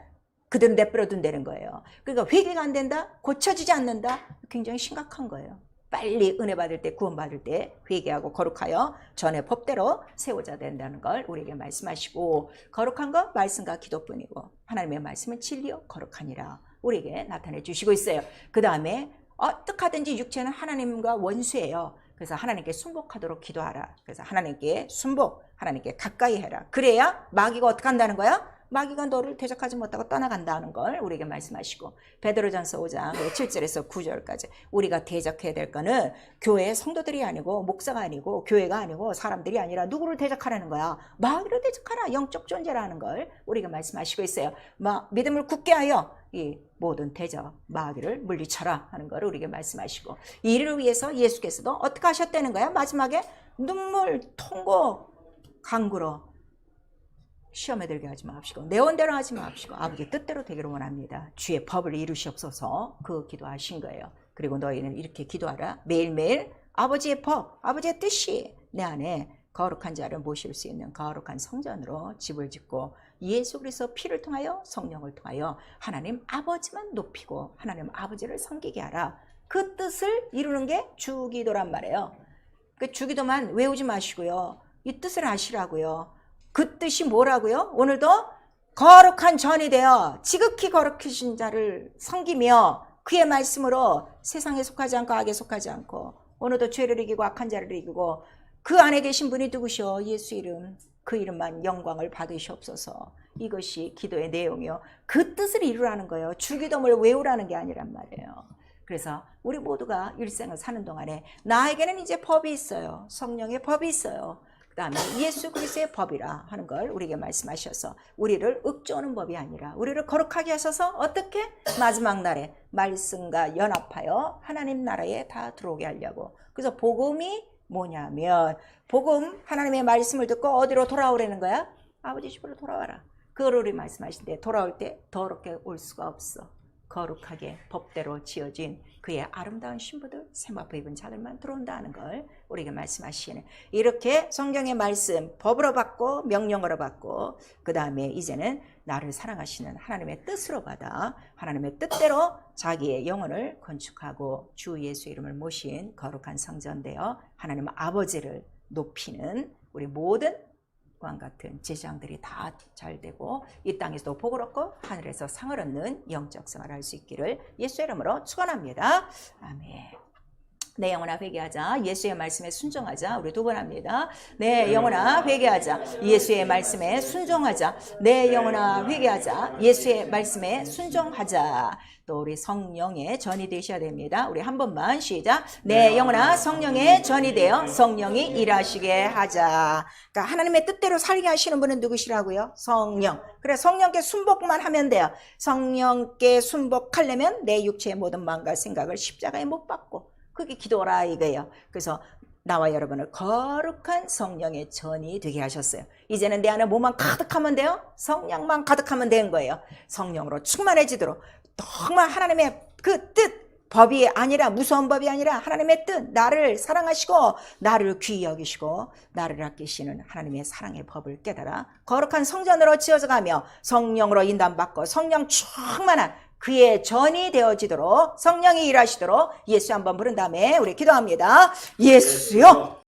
그들은 내버려 둔다는 거예요. 그러니까 회개가 안 된다? 고쳐지지 않는다? 굉장히 심각한 거예요. 빨리 은혜 받을 때 구원 받을 때 회개하고 거룩하여 전의 법대로 세워져야 된다는 걸 우리에게 말씀하시고 거룩한 것 말씀과 기도뿐이고 하나님의 말씀은 진리요 거룩하니라 우리에게 나타내 주시고 있어요. 그 다음에 어떻게 하든지 육체는 하나님과 원수예요. 그래서 하나님께 순복하도록 기도하라. 그래서 하나님께 순복, 하나님께 가까이 해라. 그래야 마귀가 어떻게 한다는 거야? 마귀가 너를 대적하지 못하고 떠나간다는 걸 우리에게 말씀하시고 베드로전서 5장 7절에서 9절까지 우리가 대적해야 될 거는 교회의 성도들이 아니고 목사가 아니고 교회가 아니고 사람들이 아니라 누구를 대적하라는 거야? 마귀를 대적하라. 영적 존재라는 걸 우리가 말씀하시고 있어요. 믿음을 굳게 하여 이 모든 대적 마귀를 물리쳐라 하는 걸 우리에게 말씀하시고 이 일을 위해서 예수께서도 어떻게 하셨다는 거야? 마지막에 눈물, 통고, 간구로 시험에 들게 하지 마옵시고 내 원대로 하지 마옵시고 아버지 뜻대로 되기를 원합니다. 주의 법을 이루시옵소서 그 기도하신 거예요. 그리고 너희는 이렇게 기도하라. 매일매일 아버지의 법, 아버지의 뜻이 내 안에 거룩한 자를 모실 수 있는 거룩한 성전으로 집을 짓고 예수 그리스도 피를 통하여 성령을 통하여 하나님 아버지만 높이고 하나님 아버지를 섬기게 하라. 그 뜻을 이루는 게 주기도란 말이에요. 그 주기도만 외우지 마시고요. 이 뜻을 아시라고요. 그 뜻이 뭐라고요? 오늘도 거룩한 전이 되어 지극히 거룩하신 자를 섬기며 그의 말씀으로 세상에 속하지 않고 악에 속하지 않고 오늘도 죄를 이기고 악한 자를 이기고 그 안에 계신 분이 누구시오? 예수 이름, 그 이름만 영광을 받으시옵소서. 이것이 기도의 내용이요. 그 뜻을 이루라는 거예요. 주기도를 외우라는 게 아니란 말이에요. 그래서 우리 모두가 일생을 사는 동안에 나에게는 이제 법이 있어요. 성령의 법이 있어요. 그 다음에 예수 그리스도의 법이라 하는 걸 우리에게 말씀하셔서 우리를 윽조는 법이 아니라 우리를 거룩하게 하셔서 어떻게 마지막 날에 말씀과 연합하여 하나님 나라에 다 들어오게 하려고. 그래서 복음이 뭐냐면 복음 하나님의 말씀을 듣고 어디로 돌아오라는 거야? 아버지 집으로 돌아와라. 그걸 우리 말씀하신데 돌아올 때 더럽게 올 수가 없어. 거룩하게 법대로 지어진 그의 아름다운 신부들, 세마포 입은 자들만 들어온다는 걸 우리에게 말씀하시네. 이렇게 성경의 말씀 법으로 받고 명령으로 받고 그 다음에 이제는 나를 사랑하시는 하나님의 뜻으로 받아 하나님의 뜻대로 자기의 영혼을 건축하고 주 예수 이름을 모신 거룩한 성전되어 하나님 아버지를 높이는 우리 모든 왕 같은 제사장들이 다 잘되고 이 땅에서도 복을 얻고 하늘에서 상을 얻는 영적 생활을 할 수 있기를 예수의 이름으로 축원합니다. 아멘. 내 영혼아 회개하자. 예수의 말씀에 순종하자. 우리 두 번 합니다. 내 영혼아 회개하자. 예수의 말씀에 순종하자. 내 영혼아 회개하자. 예수의 말씀에 순종하자. 또 우리 성령의 전이 되셔야 됩니다. 우리 한 번만 시작. 내 영혼아 성령의 전이 되어 성령이 일하시게 하자. 그러니까 하나님의 뜻대로 살게 하시는 분은 누구시라고요? 성령. 그래 성령께 순복만 하면 돼요. 성령께 순복하려면 내 육체의 모든 마음과 생각을 십자가에 못 박고 그게 기도라 이거예요. 그래서 나와 여러분을 거룩한 성령의 전이 되게 하셨어요. 이제는 내 안에 뭐만 가득하면 돼요? 성령만 가득하면 되는 거예요. 성령으로 충만해지도록 정말 하나님의 그 뜻, 법이 아니라 무서운 법이 아니라 하나님의 뜻, 나를 사랑하시고 나를 귀히 여기시고 나를 아끼시는 하나님의 사랑의 법을 깨달아 거룩한 성전으로 지어져 가며 성령으로 인도받고 성령 충만한 그의 전이 되어지도록 성령이 일하시도록 예수 한번 부른 다음에 우리 기도합니다. 예수요